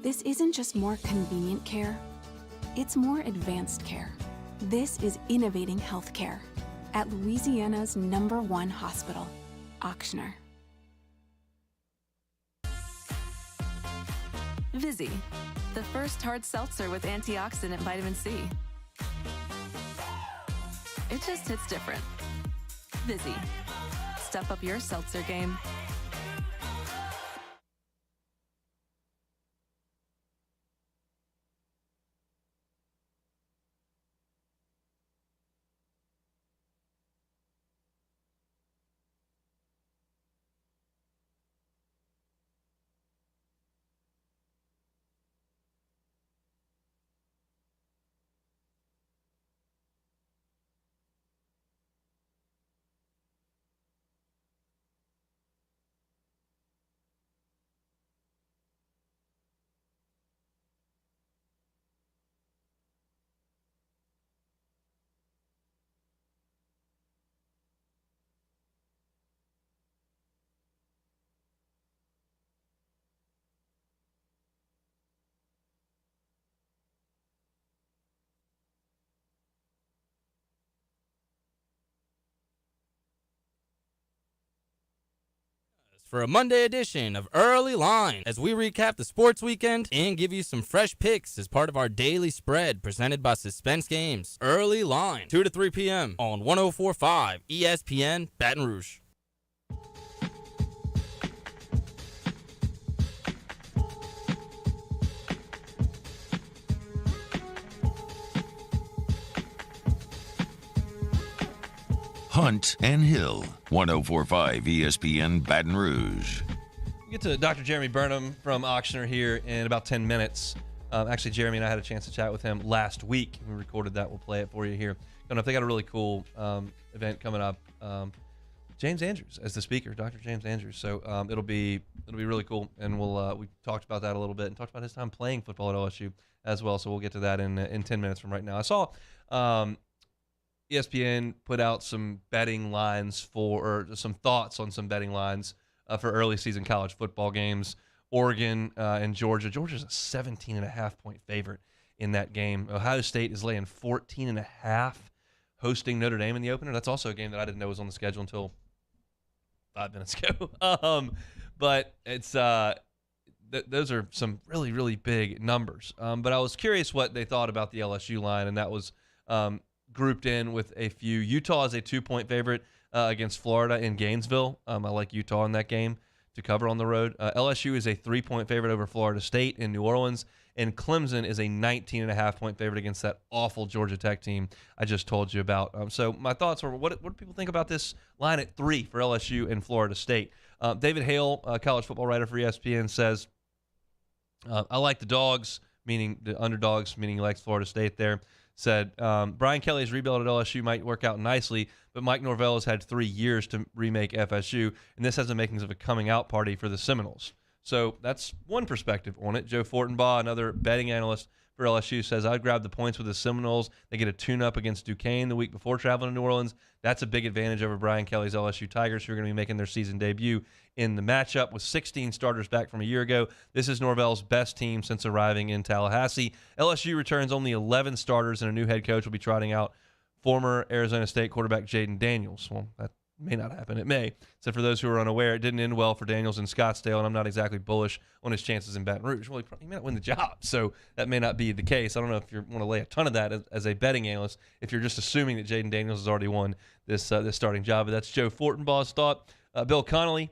This isn't just more convenient care, it's more advanced care. This is innovating healthcare at Louisiana's #1 hospital, Ochsner. Vizzy, the first hard seltzer with antioxidant vitamin C. It just hits different. Vizzy, step up your seltzer game. For a Monday edition of Early Line as we recap the sports weekend and give you some fresh picks as part of our daily spread presented by Suspense Games. Early Line, 2 to 3 p.m. on 104.5 ESPN Baton Rouge. Hunt and Hill, 104.5 ESPN Baton Rouge. We'll get to Dr. Jeremy Burnham from Ochsner here in about 10 minutes. Actually, Jeremy and I had a chance to chat with him last week. We recorded that. We'll play it for you here. Don't know if they got a really cool event coming up. James Andrews as the speaker, Dr. James Andrews. So it'll be really cool, and we talked about that a little bit and talked about his time playing football at LSU as well. So we'll get to that in 10 minutes from right now. I saw ESPN put out some betting lines or some thoughts on some betting lines for early season college football games. Oregon and Georgia. Georgia's a 17.5-point favorite in that game. Ohio State is laying 14.5, hosting Notre Dame in the opener. That's also a game that I didn't know was on the schedule until 5 minutes ago. But it's those are some really, really big numbers. But I was curious what they thought about the LSU line, and that was grouped in with a few. Utah is a 2-point favorite against Florida in Gainesville. I like Utah in that game to cover on the road. LSU is a 3-point favorite over Florida State in New Orleans, and Clemson is a 19.5-point favorite against that awful Georgia Tech team I just told you about. So my thoughts were, what do people think about this line at 3 for LSU and Florida State? David Hale, a college football writer for ESPN, says, I like the dogs, meaning the underdogs, meaning he likes Florida State there. Said, Brian Kelly's rebuild at LSU might work out nicely, but Mike Norvell has had 3 years to remake FSU, and this has the makings of a coming-out party for the Seminoles. So that's one perspective on it. Joe Fortenbaugh, another betting analyst for LSU, says, I'd grab the points with the Seminoles. They get a tune-up against Duquesne the week before traveling to New Orleans. That's a big advantage over Brian Kelly's LSU Tigers, who are going to be making their season debut in the matchup with 16 starters back from a year ago. This is Norvell's best team since arriving in Tallahassee. LSU returns only 11 starters, and a new head coach will be trotting out former Arizona State quarterback Jaden Daniels. Well, that may not happen. It may. So for those who are unaware, it didn't end well for Daniels in Scottsdale, and I'm not exactly bullish on his chances in Baton Rouge. Well, he may not win the job, so that may not be the case. I don't know if you want to lay a ton of that as a betting analyst, if you're just assuming that Jaden Daniels has already won this starting job. But that's Joe Fortenbaugh's thought. Bill Connolly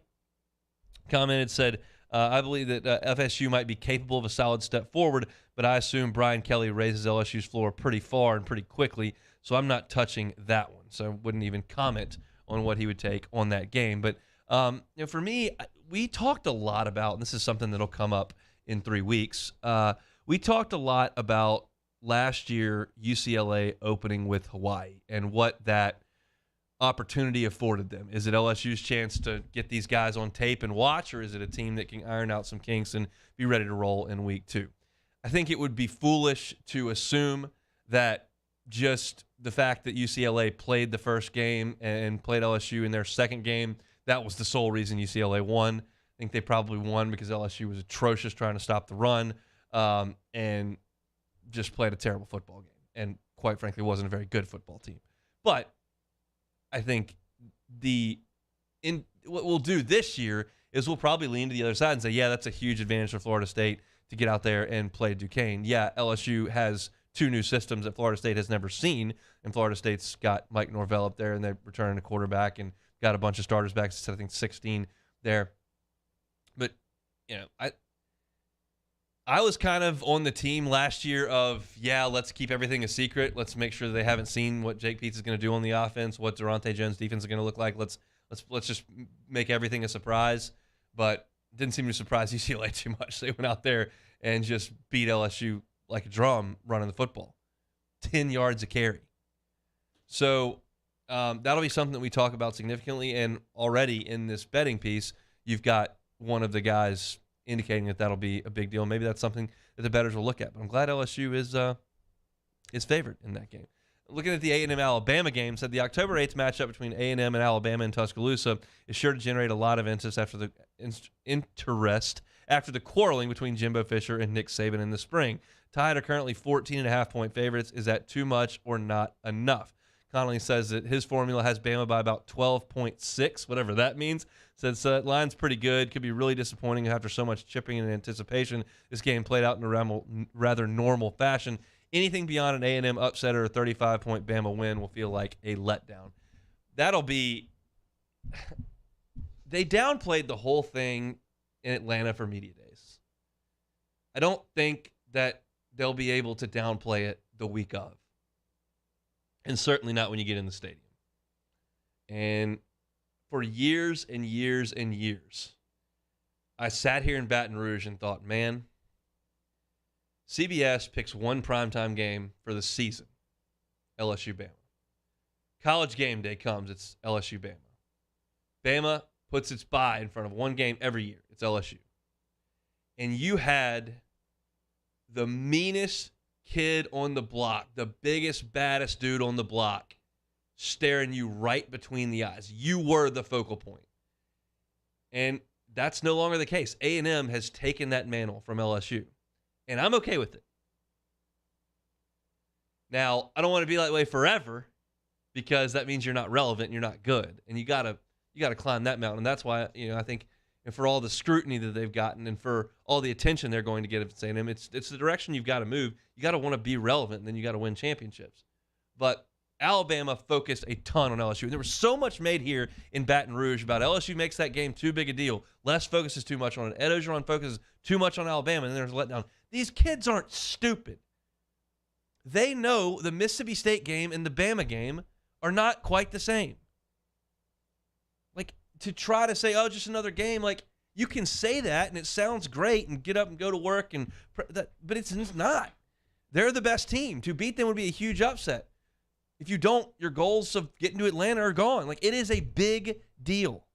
commented, said, I believe that FSU might be capable of a solid step forward, but I assume Brian Kelly raises LSU's floor pretty far and pretty quickly, so I'm not touching that one. So I wouldn't even comment on what he would take on that game. But for me, we talked a lot about, and this is something that'll come up in 3 weeks, we talked a lot about last year UCLA opening with Hawaii and what that opportunity afforded them. Is it LSU's chance to get these guys on tape and watch, or is it a team that can iron out some kinks and be ready to roll in week 2? I think it would be foolish to assume that just the fact that UCLA played the first game and played LSU in their second game, that was the sole reason UCLA won. I think they probably won because LSU was atrocious trying to stop the run and just played a terrible football game and, quite frankly, wasn't a very good football team. But I think what we'll do this year is we'll probably lean to the other side and say, yeah, that's a huge advantage for Florida State to get out there and play Duquesne. Yeah, LSU has 2 new systems that Florida State has never seen, and Florida State's got Mike Norvell up there, and they're returning a quarterback and got a bunch of starters back, I think 16 there. But, I was kind of on the team last year of, let's keep everything a secret. Let's make sure they haven't seen what Jake Peetz is going to do on the offense, what Durante Jones' defense is going to look like. Let's just make everything a surprise. But it didn't seem to surprise UCLA too much. They went out there and just beat LSU like a drum running the football. 10 yards a carry. So that'll be something that we talk about significantly. And already in this betting piece, you've got one of the guys indicating that that'll be a big deal. Maybe that's something that the bettors will look at. But I'm glad LSU is favored in that game. Looking at the A&M Alabama game, said the October 8th matchup between A&M and Alabama in Tuscaloosa is sure to generate a lot of interest after the quarreling between Jimbo Fisher and Nick Saban in the spring. Tide are currently 14.5-point favorites. Is that too much or not enough? Connolly says that his formula has Bama by about 12.6, whatever that means. Says line's pretty good. Could be really disappointing after so much chipping and anticipation. This game played out in a rather normal fashion. Anything beyond an A&M upset or a 35-point Bama win will feel like a letdown. That'll be – they downplayed the whole thing in Atlanta for media days. I don't think that they'll be able to downplay it the week of. And certainly not when you get in the stadium. And for years and years and years, I sat here in Baton Rouge and thought, man, CBS picks one primetime game for the season, LSU Bama. College game day comes, it's LSU Bama. Bama puts its bye in front of one game every year. It's LSU. And you had the meanest kid on the block, the biggest, baddest dude on the block, staring you right between the eyes. You were the focal point. And that's no longer the case. A&M has taken that mantle from LSU. And I'm okay with it. Now, I don't want to be that way forever because that means you're not relevant and you're not good. And you gotta climb that mountain. And that's why, I think, and for all the scrutiny that they've gotten and for all the attention they're going to get at A&M, it's the direction you've got to move. You got to want to be relevant, and then you got to win championships. But Alabama focused a ton on LSU. And there was so much made here in Baton Rouge about LSU makes that game too big a deal. Les focuses too much on it. Ed Ogeron focuses too much on Alabama, and there's a letdown. These kids aren't stupid. They know the Mississippi State game and the Bama game are not quite the same. Like, to try to say, oh, just another game, like, you can say that, and it sounds great, and get up and go to work, but it's not. They're the best team. To beat them would be a huge upset. If you don't, your goals of getting to Atlanta are gone. Like, it is a big deal.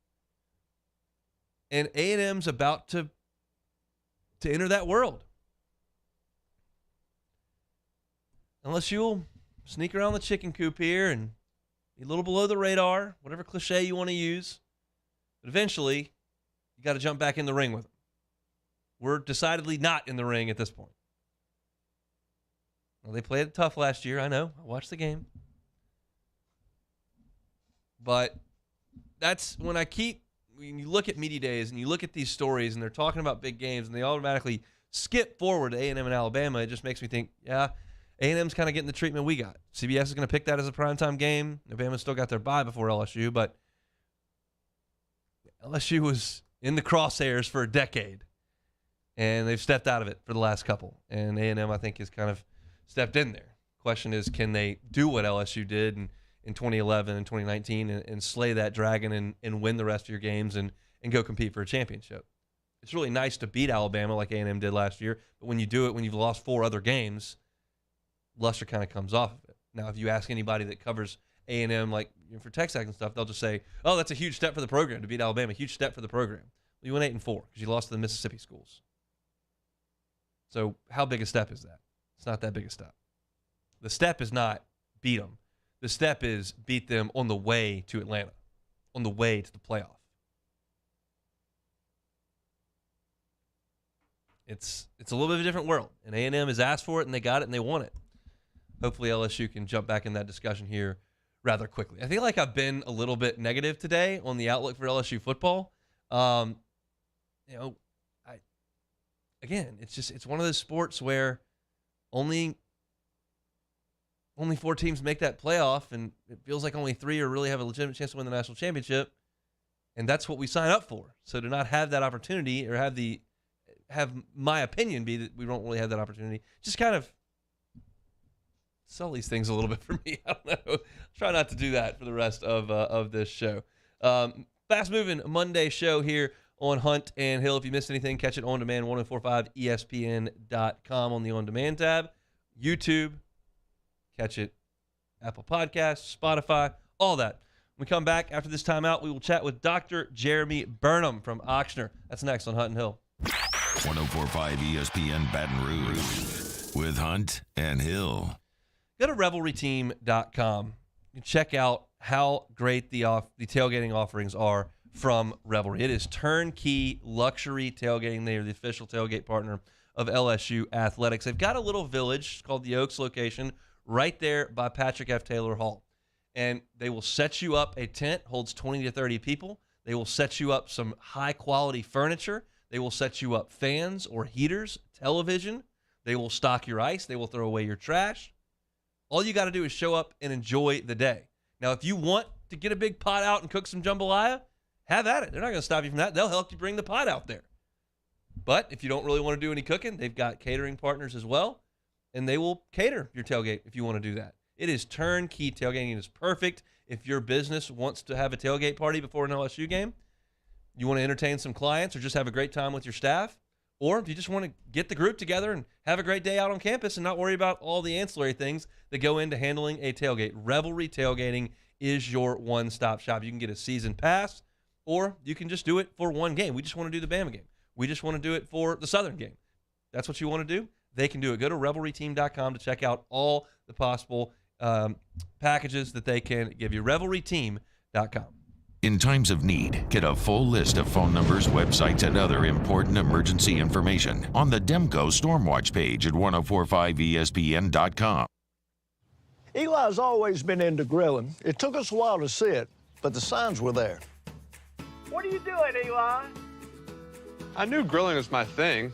And A&M's about to enter that world. Unless you'll sneak around the chicken coop here and be a little below the radar, whatever cliche you want to use. But eventually, you got to jump back in the ring with them. We're decidedly not in the ring at this point. Well, they played it tough last year. I know. I watched the game. But that's when you look at media days and you look at these stories and they're talking about big games and they automatically skip forward to A&M and Alabama, it just makes me think, yeah, A&M's kind of getting the treatment we got. CBS is going to pick that as a primetime game. Alabama's still got their bye before LSU, but LSU was in the crosshairs for a decade, and they've stepped out of it for the last couple. And A&M, I think, has kind of stepped in there. Question is, can they do what LSU did in 2011 and 2019 and slay that dragon and win the rest of your games and go compete for a championship? It's really nice to beat Alabama like A&M did last year, but when you do it when you've lost 4 other games, luster kind of comes off of it. Now, if you ask anybody that covers A&M, like for TexAgs and stuff, they'll just say, oh, that's a huge step for the program to beat Alabama, huge step for the program. Well, you went 8-4 because you lost to the Mississippi schools. So how big a step is that? It's not that big a step. The step is not beat them. The step is beat them on the way to Atlanta, on the way to the playoff. It's a little bit of a different world, and A&M has asked for it, and they got it, and they want it. Hopefully LSU can jump back in that discussion here rather quickly. I feel like I've been a little bit negative today on the outlook for LSU football. It's one of those sports where only 4 teams make that playoff, and it feels like only 3 really have a legitimate chance to win the national championship, and that's what we sign up for. So to not have that opportunity or have my opinion be that we don't really have that opportunity, just kind of sullies things a little bit for me. I don't know. Try not to do that for the rest of this show. Fast-moving Monday show here on Hunt and Hill. If you missed anything, catch it on demand, 1045ESPN.com on the on-demand tab. YouTube, catch it, Apple Podcasts, Spotify, all that. When we come back after this timeout, we will chat with Dr. Jeremy Burnham from Ochsner. That's next on Hunt and Hill. 1045 ESPN Baton Rouge with Hunt and Hill. Go to revelryteam.com and check out how great the tailgating offerings are from Revelry. It is turnkey luxury tailgating. They are the official tailgate partner of LSU Athletics. They've got a little village called the Oaks location right there by Patrick F. Taylor Hall. And they will set you up a tent, holds 20 to 30 people. They will set you up some high-quality furniture. They will set you up fans or heaters, television. They will stock your ice. They will throw away your trash. All you got to do is show up and enjoy the day. Now, if you want to get a big pot out and cook some jambalaya, have at it. They're not going to stop you from that. They'll help you bring the pot out there. But if you don't really want to do any cooking, they've got catering partners as well, and they will cater your tailgate if you want to do that. It is turnkey tailgating. It is perfect if your business wants to have a tailgate party before an LSU game. You want to entertain some clients or just have a great time with your staff, or if you just want to get the group together and have a great day out on campus and not worry about all the ancillary things that go into handling a tailgate. Revelry Tailgating is your one-stop shop. You can get a season pass, or you can just do it for one game. We just want to do the Bama game. We just want to do it for the Southern game. That's what you want to do? They can do it. Go to revelryteam.com to check out all the possible packages that they can give you. revelryteam.com. In times of need, get a full list of phone numbers, websites, and other important emergency information on the Demco Stormwatch page at 1045ESPN.com. Eli's always been into grilling. It took us a while to see it, but the signs were there. What are you doing, Eli? I knew grilling was my thing.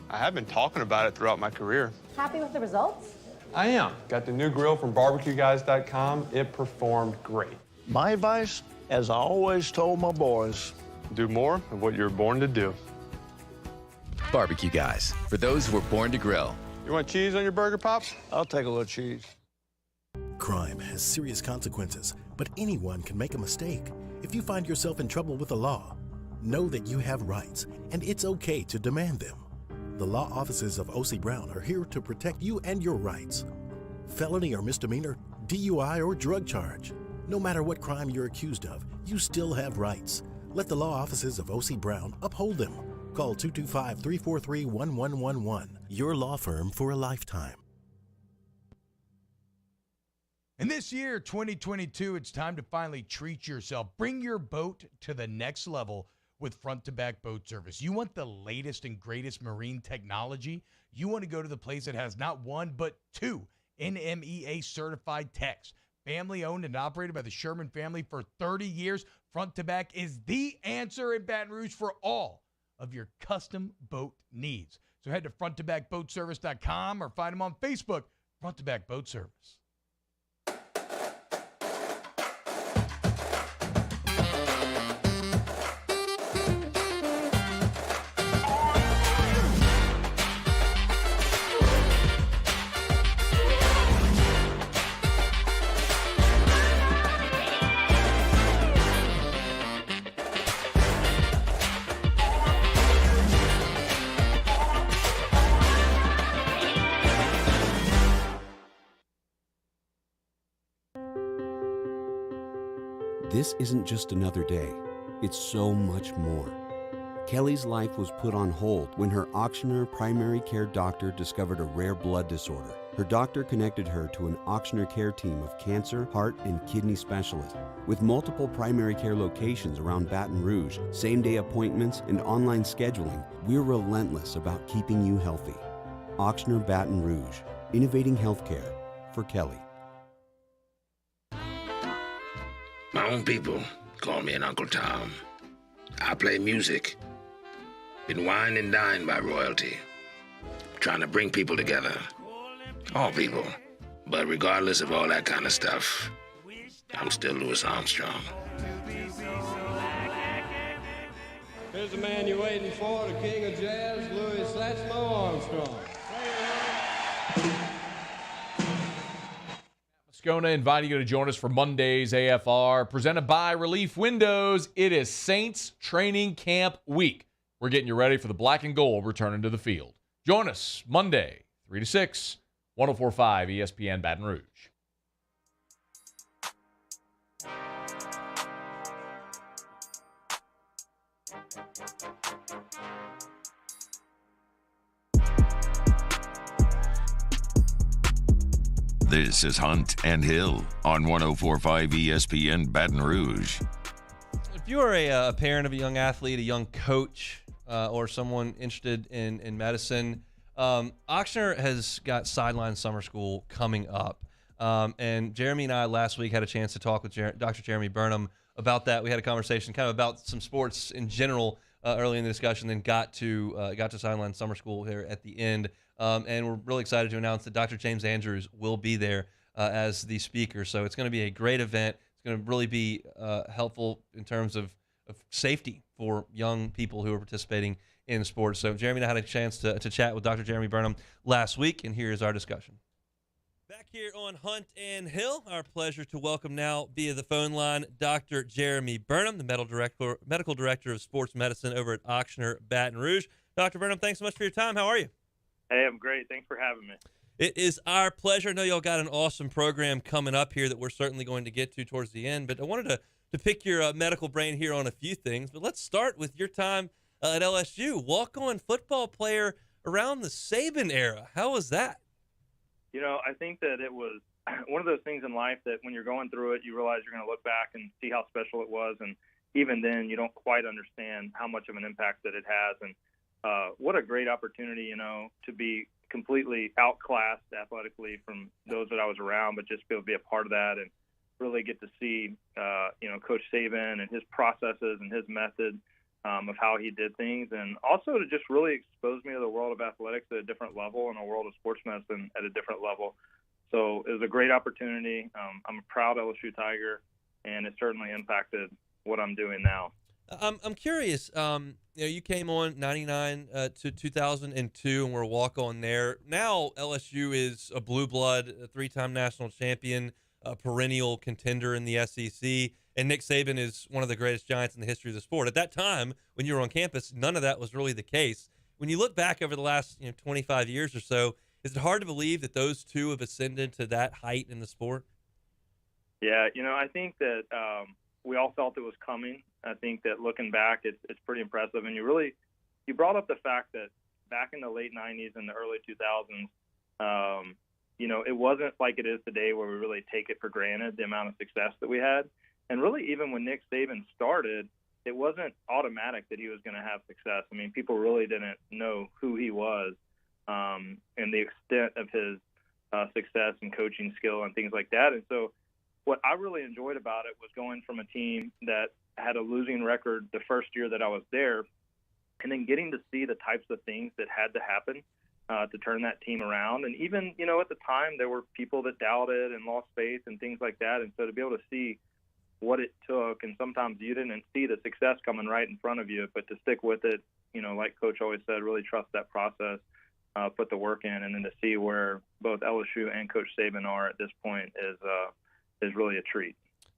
I have been talking about it throughout my career. Happy with the results? I am. Got the new grill from barbecueguys.com. It performed great. My advice, as I always told my boys, do more of what you're born to do. Barbecue Guys, for those who were born to grill. You want cheese on your burger, Pops? I'll take a little cheese. Crime has serious consequences, but anyone can make a mistake. If you find yourself in trouble with the law, know that you have rights, and it's okay to demand them. The law offices of O.C. Brown are here to protect you and your rights. Felony or misdemeanor, DUI or drug charge. No matter what crime you're accused of, you still have rights. Let the law offices of O.C. Brown uphold them. Call 225-343-1111. Your law firm for a lifetime. And this year, 2022, it's time to finally treat yourself. Bring your boat to the next level with front-to-back boat service. You want the latest and greatest marine technology? You want to go to the place that has not one, but two NMEA certified techs. Family owned and operated by the Sherman family for 30 years. Front-to-back is the answer in Baton Rouge for all of your custom boat needs. So head to fronttobackboatservice.com or find them on Facebook, Front to Back Boat Service. This isn't just another day, it's so much more. Kelly's life was put on hold when her auctioneer primary care doctor discovered a rare blood disorder. Her doctor connected her to an auctioneer care team of cancer, heart, and kidney specialists. With multiple primary care locations around Baton Rouge, same-day appointments, and online scheduling, we're relentless about keeping you healthy. Auctioneer Baton Rouge, innovating healthcare for Kelly. My own people call me an Uncle Tom. I play music. Been wined and dined by royalty. Trying to bring people together. All people. But regardless of all that kind of stuff, I'm still Louis Armstrong. Here's the man you're waiting for, the king of jazz, Louis Armstrong. Moscona inviting you to join us for Monday's AFR, presented by Relief Windows. It is Saints Training Camp Week. We're getting you ready for the black and gold returning to the field. Join us Monday, 3 to 6, 1045 ESPN Baton Rouge. This is Hunt and Hill on 1045 ESPN Baton Rouge. If you are a parent of a young athlete, a young coach, or someone interested in medicine, Auctioneer has got Sideline Summer School coming up. And Jeremy and I last week had a chance to talk with Dr. Jeremy Burnham about that. We had a conversation kind of about some sports in general early in the discussion, then got to Sideline Summer School here at the end. And we're really excited to announce that Dr. James Andrews will be there as the speaker. So it's going to be a great event. It's going to really be helpful in terms of safety for young people who are participating in sports. So Jeremy and I had a chance to chat with Dr. Jeremy Burnham last week, and here's our discussion. Back here on Hunt and Hill, our pleasure to welcome now via the phone line Dr. Jeremy Burnham, the medical director of sports medicine over at Auctioneer Baton Rouge. Dr. Burnham, thanks so much for your time. How are you? Hey, I'm great. Thanks for having me. It is our pleasure. I know y'all got an awesome program coming up here that we're certainly going to get to towards the end, but I wanted to to pick your medical brain here on a few things, but let's start with your time at LSU. Walk-on football player around the Saban era. How was that? I think that it was one of those things in life that when you're going through it, you realize you're going to look back and see how special it was. And even then, you don't quite understand how much of an impact that it has. And what a great opportunity, to be completely outclassed athletically from those that I was around, but just be able to be a part of that and really get to see, Coach Saban and his processes and his method of how he did things, and also to just really expose me to the world of athletics at a different level and a world of sports medicine at a different level. So it was a great opportunity. I'm a proud LSU Tiger, and it certainly impacted what I'm doing now. I'm curious. You came on 99 to 2002, and we're a walk-on there. Now LSU is a blue blood, a 3-time national champion, a perennial contender in the SEC, and Nick Saban is one of the greatest Giants in the history of the sport. At that time, when you were on campus, none of that was really the case. When you look back over the last 25 years or so, is it hard to believe that those two have ascended to that height in the sport? Yeah, I think that we all felt it was coming. I think that looking back, it's pretty impressive. And you brought up the fact that back in the late 90s and the early 2000s, it wasn't like it is today where we really take it for granted, the amount of success that we had. And really, even when Nick Saban started, it wasn't automatic that he was going to have success. I mean, people really didn't know who he was and the extent of his success and coaching skill and things like that. And so what I really enjoyed about it was going from a team that had a losing record the first year that I was there, and then getting to see the types of things that had to happen to turn that team around. And even, at the time, there were people that doubted and lost faith and things like that. And so to be able to see what it took, and sometimes you didn't see the success coming right in front of you, but to stick with it, like Coach always said, really trust that process, put the work in, and then to see where both LSU and Coach Saban are at this point is really a treat.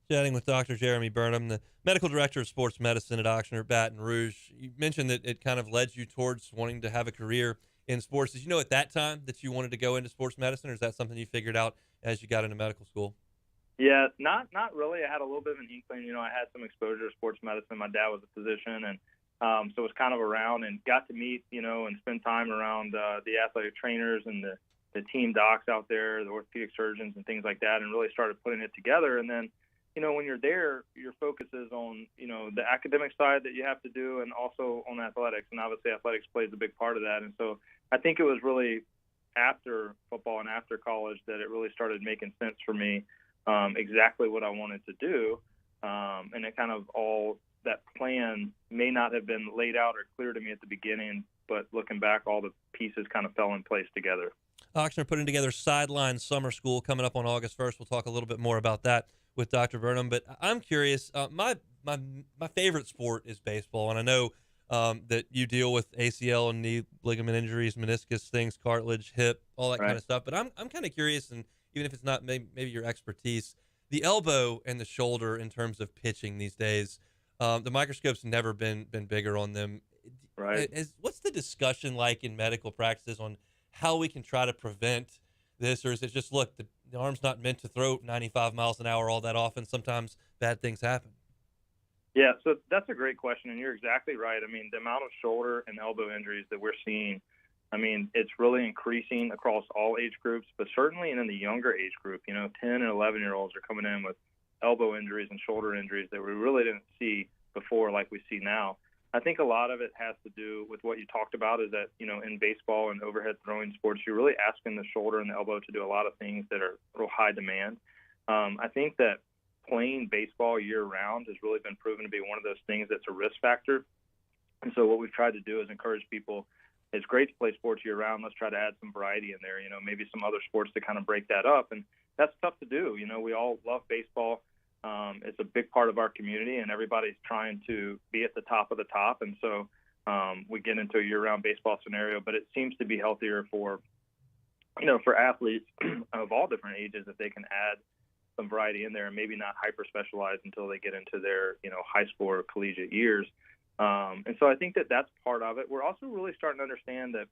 Chatting with Dr. Jeremy Burnham, the medical director of sports medicine at Ochsner Baton Rouge. You mentioned that it kind of led you towards wanting to have a career in sports. Did you know at that time that you wanted to go into sports medicine, or is that something you figured out as you got into medical school? Yeah, not really. I had a little bit of an inkling. I had some exposure to sports medicine. My dad was a physician, and so was kind of around and got to meet, and spend time around the athletic trainers and the team docs out there, the orthopedic surgeons and things like that, and really started putting it together. And then, when you're there, your focus is on, the academic side that you have to do, and also on athletics. And obviously athletics plays a big part of that. And so I think it was really after football and after college that it really started making sense for me, exactly what I wanted to do. And it kind of all that plan may not have been laid out or clear to me at the beginning, but looking back, all the pieces kind of fell in place together. Ochsner putting together Sideline Summer School coming up on August 1st. We'll talk a little bit more about that with Dr. Burnham, but I'm curious. My favorite sport is baseball, and I know that you deal with ACL and knee ligament injuries, meniscus things, cartilage, hip, all that kind of stuff. But I'm kind of curious, and even if it's not maybe your expertise, the elbow and the shoulder in terms of pitching these days. The microscope's never been bigger on them. Right. What's the discussion like in medical practices on how we can try to prevent this, or is it just, look, the arm's not meant to throw 95 miles an hour all that often. Sometimes bad things happen. Yeah, so that's a great question, and you're exactly right. I mean, the amount of shoulder and elbow injuries that we're seeing, I mean, it's really increasing across all age groups, but certainly in the younger age group. 10 and 11-year-olds are coming in with elbow injuries and shoulder injuries that we really didn't see before like we see now. I think a lot of it has to do with what you talked about, is that, in baseball and overhead throwing sports, you're really asking the shoulder and the elbow to do a lot of things that are real high demand. I think that playing baseball year-round has really been proven to be one of those things that's a risk factor. And so what we've tried to do is encourage people, it's great to play sports year-round. Let's try to add some variety in there, maybe some other sports to kind of break that up. And that's tough to do. We all love baseball. It's a big part of our community, and everybody's trying to be at the top of the top. And so we get into a year-round baseball scenario, but it seems to be healthier for athletes of all different ages if they can add some variety in there and maybe not hyper-specialize until they get into their, high school or collegiate years. And so I think that that's part of it. We're also really starting to understand that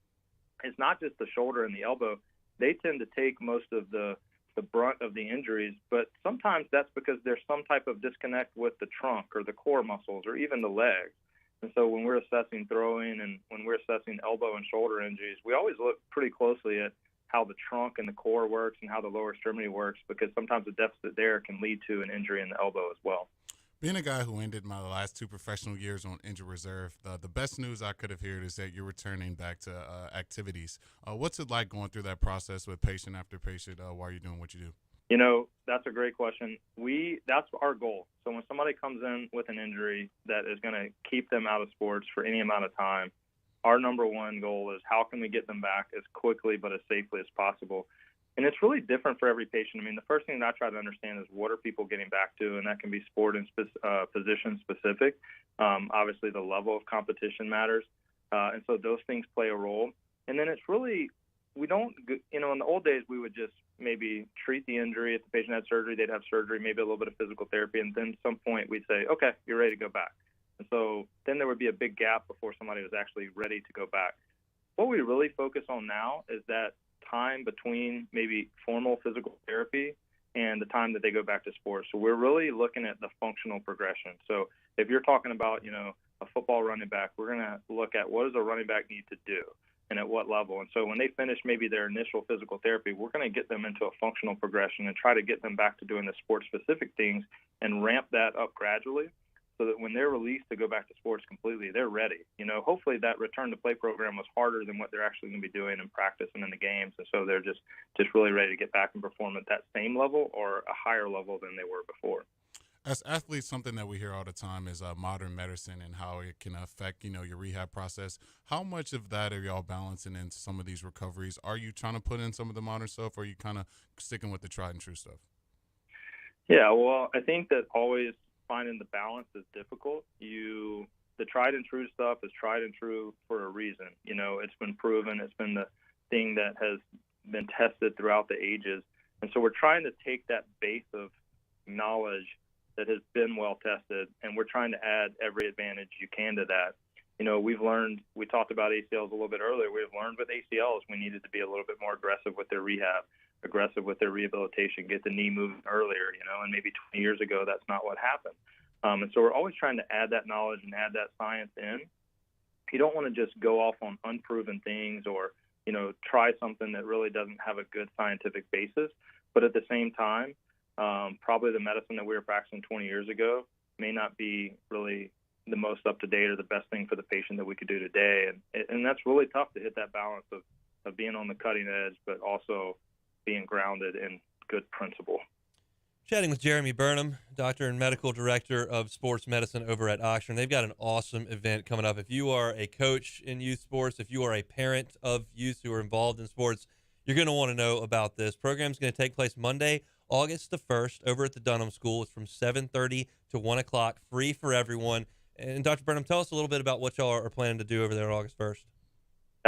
it's not just the shoulder and the elbow. They tend to take most of the the brunt of the injuries, but sometimes that's because there's some type of disconnect with the trunk or the core muscles or even the legs. And so when we're assessing throwing and when we're assessing elbow and shoulder injuries, we always look pretty closely at how the trunk and the core works and how the lower extremity works, because sometimes a deficit there can lead to an injury in the elbow as well. Being a guy who ended my last 2 professional years on injured reserve, the best news I could have heard is that you're returning back to activities. What's it like going through that process with patient after patient while you're doing what you do? You know, that's a great question. That's our goal. So when somebody comes in with an injury that is going to keep them out of sports for any amount of time, our number one goal is how can we get them back as quickly but as safely as possible. And it's really different for every patient. I mean, the first thing that I try to understand is what are people getting back to, and that can be sport and position specific. Obviously, the level of competition matters, and so those things play a role. And then it's really, we don't, in the old days, we would just maybe treat the injury. If the patient had surgery, they'd have surgery, maybe a little bit of physical therapy, and then at some point we'd say, okay, you're ready to go back. And so then there would be a big gap before somebody was actually ready to go back. What we really focus on now is that time between maybe formal physical therapy and the time that they go back to sports. So we're really looking at the functional progression. So if you're talking about, a football running back, we're going to look at what does a running back need to do and at what level. And so when they finish maybe their initial physical therapy, we're going to get them into a functional progression and try to get them back to doing the sports-specific things and ramp that up gradually, so that when they're released to go back to sports completely, they're ready. Hopefully that return to play program was harder than what they're actually going to be doing in practice and in the games. And so they're just really ready to get back and perform at that same level or a higher level than they were before. As athletes, something that we hear all the time is modern medicine and how it can affect, your rehab process. How much of that are y'all balancing into some of these recoveries? Are you trying to put in some of the modern stuff, or are you kind of sticking with the tried and true stuff? Yeah, well, I think that always finding the balance is difficult. The tried and true stuff is tried and true for a reason. It's been proven. It's been the thing that has been tested throughout the ages. And so we're trying to take that base of knowledge that has been well tested, and we're trying to add every advantage you can to that. We've learned, we talked about ACLs a little bit earlier, we've learned with ACLs we needed to be a little bit more aggressive with their rehab, aggressive with their rehabilitation, get the knee moving earlier, and maybe 20 years ago that's not what happened. And so we're always trying to add that knowledge and add that science in. You don't want to just go off on unproven things or, try something that really doesn't have a good scientific basis. But at the same time, probably the medicine that we were practicing 20 years ago may not be really the most up-to-date or the best thing for the patient that we could do today. And that's really tough to hit that balance of being on the cutting edge, but also being grounded in good principle. Chatting with Jeremy Burnham, doctor and medical director of sports medicine over at Oxford. They've got an awesome event coming up. If you are a coach in youth sports, if you are a parent of youth who are involved in sports, you're going to want to know about this. Program's going to take place Monday, August the 1st, over at the Burnham School. It's from 7:30 to 1 o'clock, free for everyone. And Dr. Burnham, tell us a little bit about what y'all are planning to do over there on August 1st.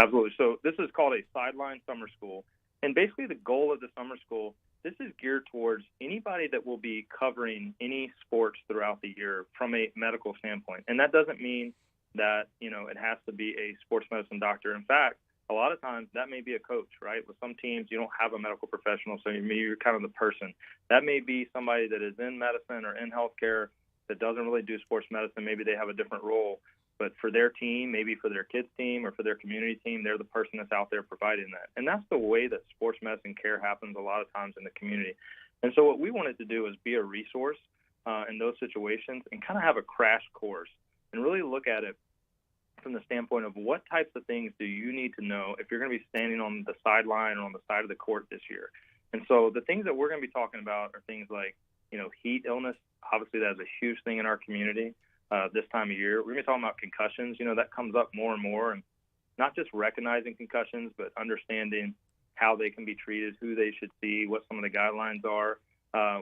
Absolutely. So this is called a sideline summer school. And basically the goal of the summer school, this is geared towards anybody that will be covering any sports throughout the year from a medical standpoint. And that doesn't mean that, it has to be a sports medicine doctor. In fact, a lot of times that may be a coach, right? With some teams, you don't have a medical professional, so you're kind of the person. That may be somebody that is in medicine or in healthcare that doesn't really do sports medicine. Maybe they have a different role. But for their team, maybe for their kids' team or for their community team, they're the person that's out there providing that. And that's the way that sports medicine care happens a lot of times in the community. And so what we wanted to do is be a resource in those situations and kind of have a crash course and really look at it from the standpoint of what types of things do you need to know if you're going to be standing on the sideline or on the side of the court this year. And so the things that we're going to be talking about are things like, heat illness. Obviously, that's a huge thing in our community. This time of year, we're going to be talking about concussions. That comes up more and more, and not just recognizing concussions, but understanding how they can be treated, who they should see, what some of the guidelines are.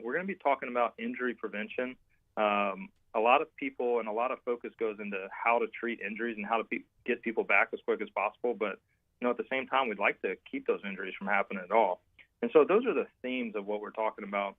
We're going to be talking about injury prevention. A lot of people and a lot of focus goes into how to treat injuries and how to get people back as quick as possible. But, at the same time, we'd like to keep those injuries from happening at all. And so those are the themes of what we're talking about.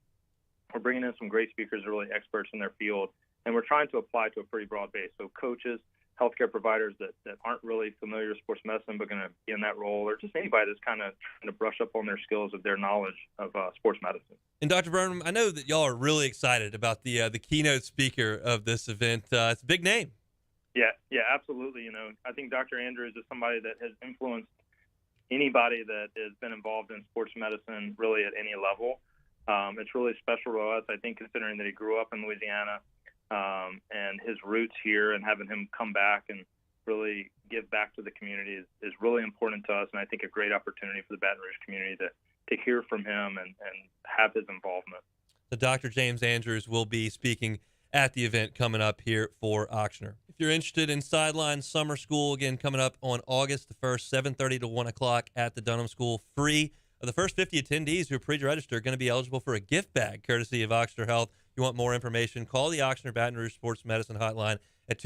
We're bringing in some great speakers, really experts in their field, and we're trying to apply to a pretty broad base. So coaches, healthcare providers that aren't really familiar with sports medicine but going to be in that role, or just anybody that's kind of trying to brush up on their skills of their knowledge of sports medicine. And Dr. Burnham, I know that y'all are really excited about the keynote speaker of this event. It's a big name. Yeah, absolutely. I think Dr. Andrews is somebody that has influenced anybody that has been involved in sports medicine really at any level. It's really special to us, I think, considering that he grew up in Louisiana and his roots here, and having him come back and really give back to the community is really important to us, and I think a great opportunity for the Baton Rouge community to hear from him and have his involvement. So Dr. James Andrews will be speaking at the event coming up here for Ochsner. If you're interested in Sideline Summer School, again, coming up on August the 1st, 7:30 to 1 o'clock at the Dunham School, free. The first 50 attendees who are pre-registered are going to be eligible for a gift bag courtesy of Ochsner Health. If you want more information, call the Ochsner Baton Rouge Sports Medicine Hotline at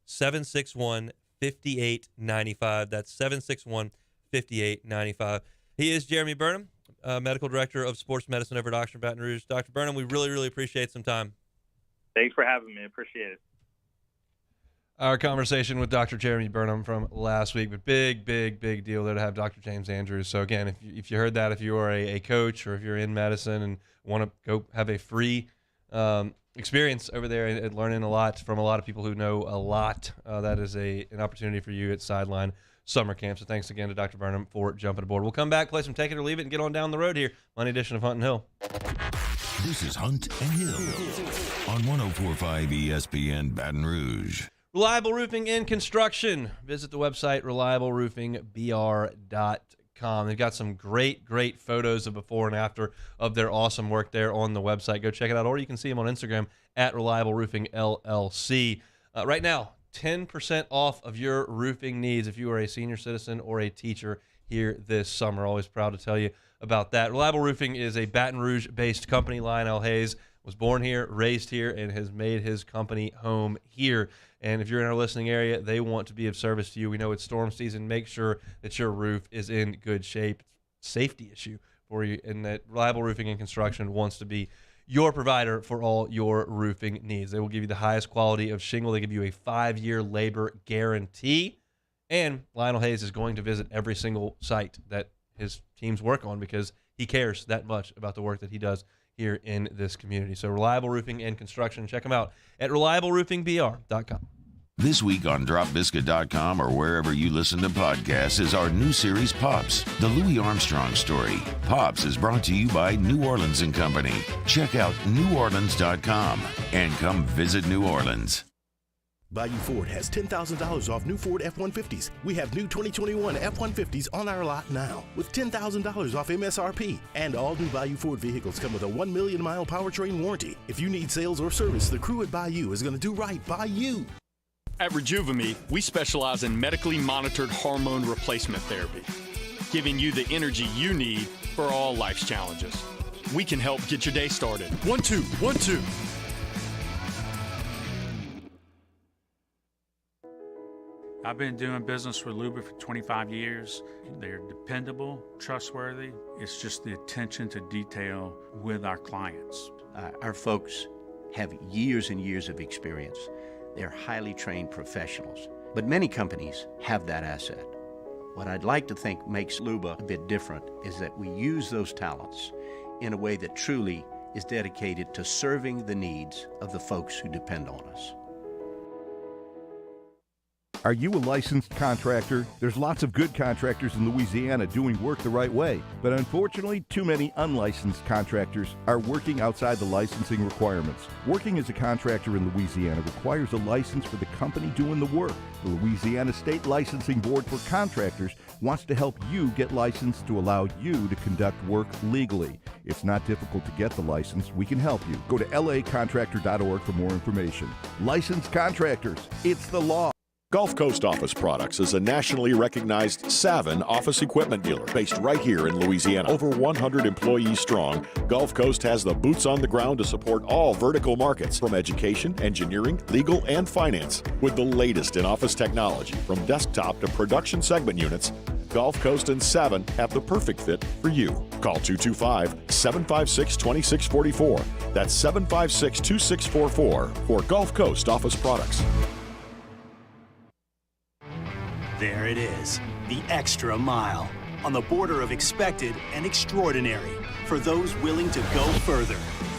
225-761-5895. That's 761-5895. He is Jeremy Burnham, Medical Director of Sports Medicine over at Ochsner Baton Rouge. Dr. Burnham, we really, really appreciate some time. Thanks for having me. Appreciate it. Our conversation with Dr. Jeremy Burnham from last week, but big deal there to have Dr. James Andrews. So again, if you heard that, if you are a coach or if you're in medicine and want to go have a free experience over there and learning a lot from a lot of people who know a lot, that is an opportunity for you at Sideline Summer Camp. So thanks again to Dr. Burnham for jumping aboard. We'll come back, play some Take It or Leave It, and get on down the road here. Monday edition of Hunt and Hill. This is Hunt and Hill on 104.5 ESPN Baton Rouge. Reliable Roofing and Construction. Visit the website, reliableroofingbr.com. They've got some great photos of before and after of their awesome work there on the website. Go check it out, or you can see them on Instagram at Reliable Roofing LLC. Right now, 10% off of your roofing needs if you are a senior citizen or a teacher here this summer. Always proud to tell you about that. Reliable Roofing is a Baton Rouge-based company. Lionel Hayes was born here, raised here, and has made his company home here. And if you're in our listening area, they want to be of service to you. We know it's storm season. Make sure that your roof is in good shape. It's a safety issue for you, and that Reliable Roofing and Construction wants to be your provider for all your roofing needs. They will give you the highest quality of shingle. They give you a 5-year labor guarantee. And Lionel Hayes is going to visit every single site that his teams work on because he cares that much about the work that he does here in this community. So Reliable Roofing and Construction, check them out at reliableroofingbr.com. This week on dropbiscuit.com or wherever you listen to podcasts is our new series, Pops, the Louis Armstrong story. Pops is brought to you by New Orleans & Company. Check out neworleans.com and come visit New Orleans. Bayou Ford has $10,000 off new Ford F-150s. We have new 2021 F-150s on our lot now with $10,000 off MSRP. And all new Bayou Ford vehicles come with a 1 million mile powertrain warranty. If you need sales or service, the crew at Bayou is going to do right by you. At Rejuvame, we specialize in medically monitored hormone replacement therapy, giving you the energy you need for all life's challenges. We can help get your day started. 1, 2, 1, 2. I've been doing business with Luba for 25 years. They're dependable, trustworthy. It's just the attention to detail with our clients. Our folks have years and years of experience. They're highly trained professionals, but many companies have that asset. What I'd like to think makes Luba a bit different is that we use those talents in a way that truly is dedicated to serving the needs of the folks who depend on us. Are you a licensed contractor? There's lots of good contractors in Louisiana doing work the right way, but unfortunately, too many unlicensed contractors are working outside the licensing requirements. Working as a contractor in Louisiana requires a license for the company doing the work. The Louisiana State Licensing Board for Contractors wants to help you get licensed to allow you to conduct work legally. It's not difficult to get the license. We can help you. Go to lacontractor.org for more information. Licensed contractors, it's the law. Gulf Coast Office Products is a nationally recognized Saban office equipment dealer based right here in Louisiana. Over 100 employees strong, Gulf Coast has the boots on the ground to support all vertical markets from education, engineering, legal, and finance. With the latest in office technology from desktop to production segment units, Gulf Coast and Saban have the perfect fit for you. Call 225-756-2644. That's 756-2644 for Gulf Coast Office Products. There it is, the extra mile, on the border of expected and extraordinary for those willing to go further,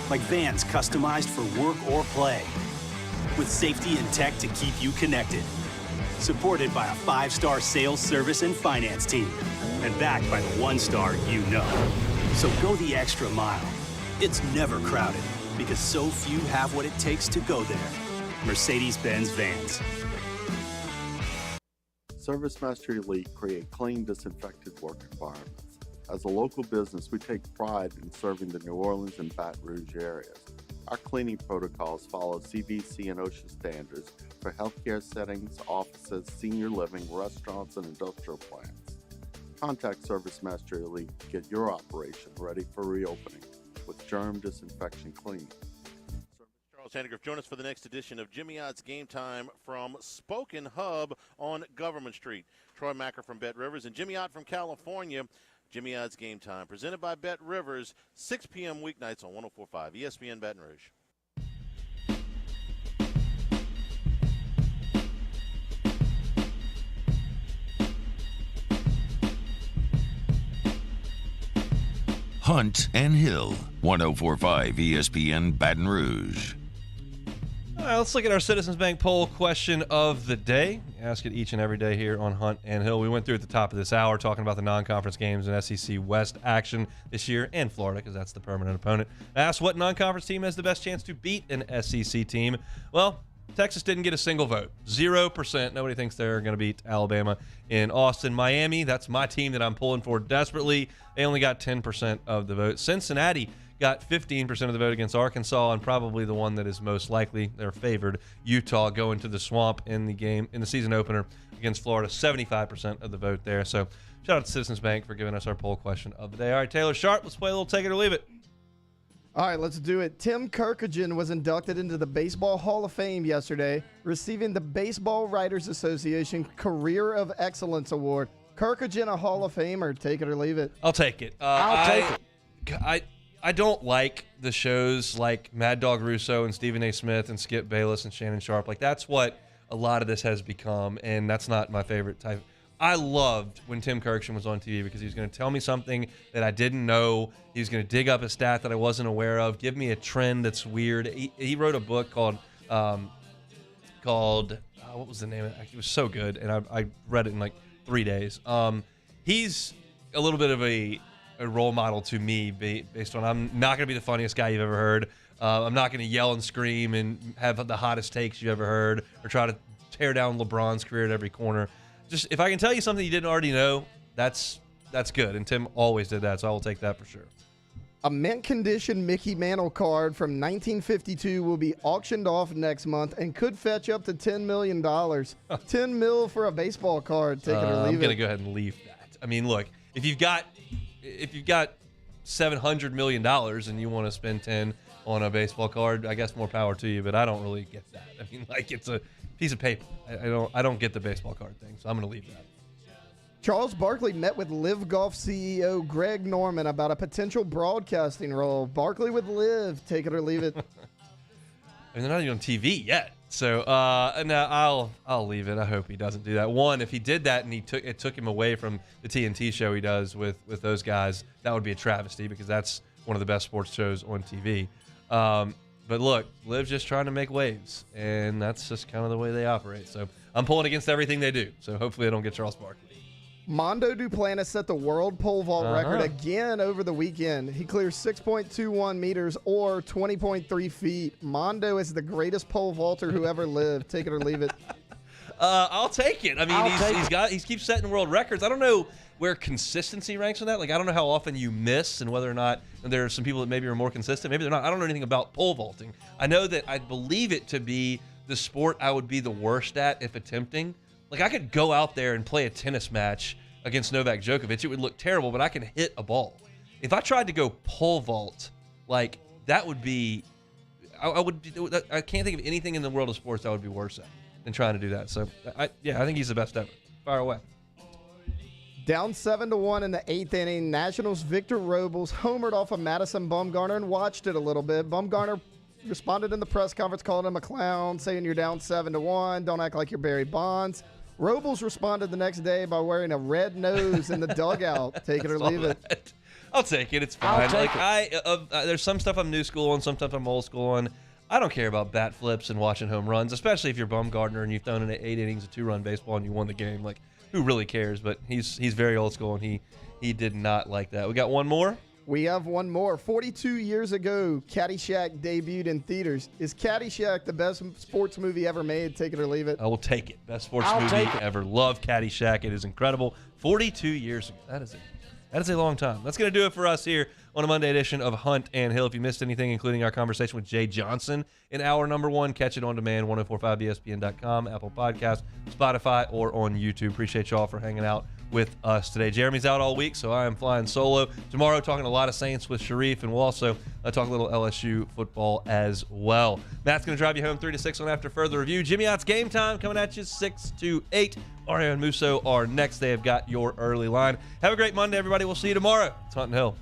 like vans customized for work or play, with safety and tech to keep you connected, supported by a 5-star sales, service, and finance team, and backed by the 1-star you know. So go the extra mile. It's never crowded because so few have what it takes to go there. Mercedes-Benz Vans. ServiceMaster Elite create clean, disinfected work environments. As a local business, we take pride in serving the New Orleans and Baton Rouge areas. Our cleaning protocols follow CDC and OSHA standards for healthcare settings, offices, senior living, restaurants, and industrial plants. Contact ServiceMaster Elite to get your operation ready for reopening with germ disinfection cleaning. Charles Handegriff, join us for the next edition of Jimmy Ott's Game Time from Spoken Hub on Government Street. Troy Macker from Bet Rivers and Jimmy Ott from California. Jimmy Ott's Game Time, presented by Bet Rivers, 6 p.m. weeknights on 104.5 ESPN Baton Rouge. Hunt and Hill, 104.5 ESPN Baton Rouge. All right, let's look at our Citizens Bank poll question of the day. We ask it each and every day here on Hunt and Hill. We went through at the top of this hour talking about the non-conference games and SEC West action this year, and Florida, because that's the permanent opponent. I asked what non-conference team has the best chance to beat an SEC team. Well, Texas didn't get a single vote. 0%. Nobody thinks they're going to beat Alabama in Austin. Miami, that's my team that I'm pulling for desperately. They only got 10% of the vote. Cincinnati got 15% of the vote against Arkansas, and probably the one that is most likely, they're favored, Utah, going to the Swamp in the season opener against Florida. 75% of the vote there. So shout out to Citizens Bank for giving us our poll question of the day. All right, Taylor Sharp, let's play a little Take It or Leave It. All right, let's do it. Tim Kirkagen was inducted into the Baseball Hall of Fame yesterday, receiving the Baseball Writers Association Career of Excellence Award. Kirkagen, a Hall of Famer. Take it or leave it. I'll take it. I'll take it. I don't like the shows like Mad Dog Russo and Stephen A. Smith and Skip Bayless and Shannon Sharp. Like, that's what a lot of this has become, and that's not my favorite type. I loved when Tim Kirkagen was on TV because he was going to tell me something that I didn't know. He was going to dig up a stat that I wasn't aware of, give me a trend that's weird. He wrote a book called what was the name of it? It was so good, and I read it in like 3 days. He's a little bit of a role model to me based on I'm not going to be the funniest guy you've ever heard. I'm not going to yell and scream and have the hottest takes you've ever heard or try to tear down LeBron's career at every corner. Just if I can tell you something you didn't already know, that's good. And Tim always did that, so I will take that for sure. A mint condition Mickey Mantle card from 1952 will be auctioned off next month and could fetch up to $10 million. $10 mil for a baseball card. Take it or leave it. I'm going to go ahead and leave that. I mean, look, if you've got $700 million and you want to spend 10 on a baseball card, I guess more power to you, but I don't really get that. I mean, like, it's a piece of paper. I don't get the baseball card thing, so I'm going to leave that. Charles Barkley met with Live Golf CEO Greg Norman about a potential broadcasting role. Barkley with Live. Take it or leave it. I mean, they're not even on TV yet, so no, I'll leave it. I hope he doesn't do that. One, if he did that and it took him away from the TNT show he does with those guys, that would be a travesty because that's one of the best sports shows on TV. But look, Liv's just trying to make waves, and that's just kind of the way they operate. So I'm pulling against everything they do. So hopefully I don't get Charles Barkley. Mondo Duplantis set the world pole vault record again over the weekend. He clears 6.21 meters or 20.3 feet. Mondo is the greatest pole vaulter who ever lived. Take it or leave it. I'll take it. I mean, he keeps setting world records. I don't know where consistency ranks on that. Like, I don't know how often you miss and whether or not there are some people that maybe are more consistent. Maybe they're not. I don't know anything about pole vaulting. I know that I believe it to be the sport I would be the worst at if attempting. Like, I could go out there and play a tennis match against Novak Djokovic. It would look terrible, but I can hit a ball. If I tried to go pole vault, like, that would be I can't think of anything in the world of sports I would be worse at than trying to do that. So, I think he's the best ever. Fire away. Down 7-1 in the 8th inning, Nationals' Victor Robles homered off of Madison Bumgarner and watched it a little bit. Bumgarner responded in the press conference, calling him a clown, saying you're down 7-1, don't act like you're Barry Bonds. Robles responded the next day by wearing a red nose in the dugout. Take it or leave it. I'll take it. It's fine. There's some stuff I'm new school on, some stuff I'm old school on. I don't care about bat flips and watching home runs, especially if you're Bumgarner and you've thrown in 8 innings of 2-run baseball and you won the game. Like, who really cares? But he's very old school, and he did not like that. We got one more? We have one more. 42 years ago, Caddyshack debuted in theaters. Is Caddyshack the best sports movie ever made? Take it or leave it. I will take it. Best sports movie ever. Love Caddyshack. It is incredible. 42 years ago. That is a long time. That's going to do it for us here on a Monday edition of Hunt and Hill. If you missed anything, including our conversation with Jay Johnson in hour number 1, catch it on demand, 1045ESPN.com, Apple Podcasts, Spotify, or on YouTube. Appreciate y'all for hanging out with us today. Jeremy's out all week, so I am flying solo. Tomorrow, talking a lot of Saints with Sharif, and we'll also talk a little LSU football as well. Matt's going to drive you home 3 to 6 on After Further Review. Jimmy Ott's Game Time coming at you 6 to 8. Mario and Musso are next. They have got your early line. Have a great Monday, everybody. We'll see you tomorrow. It's Hunt and Hill.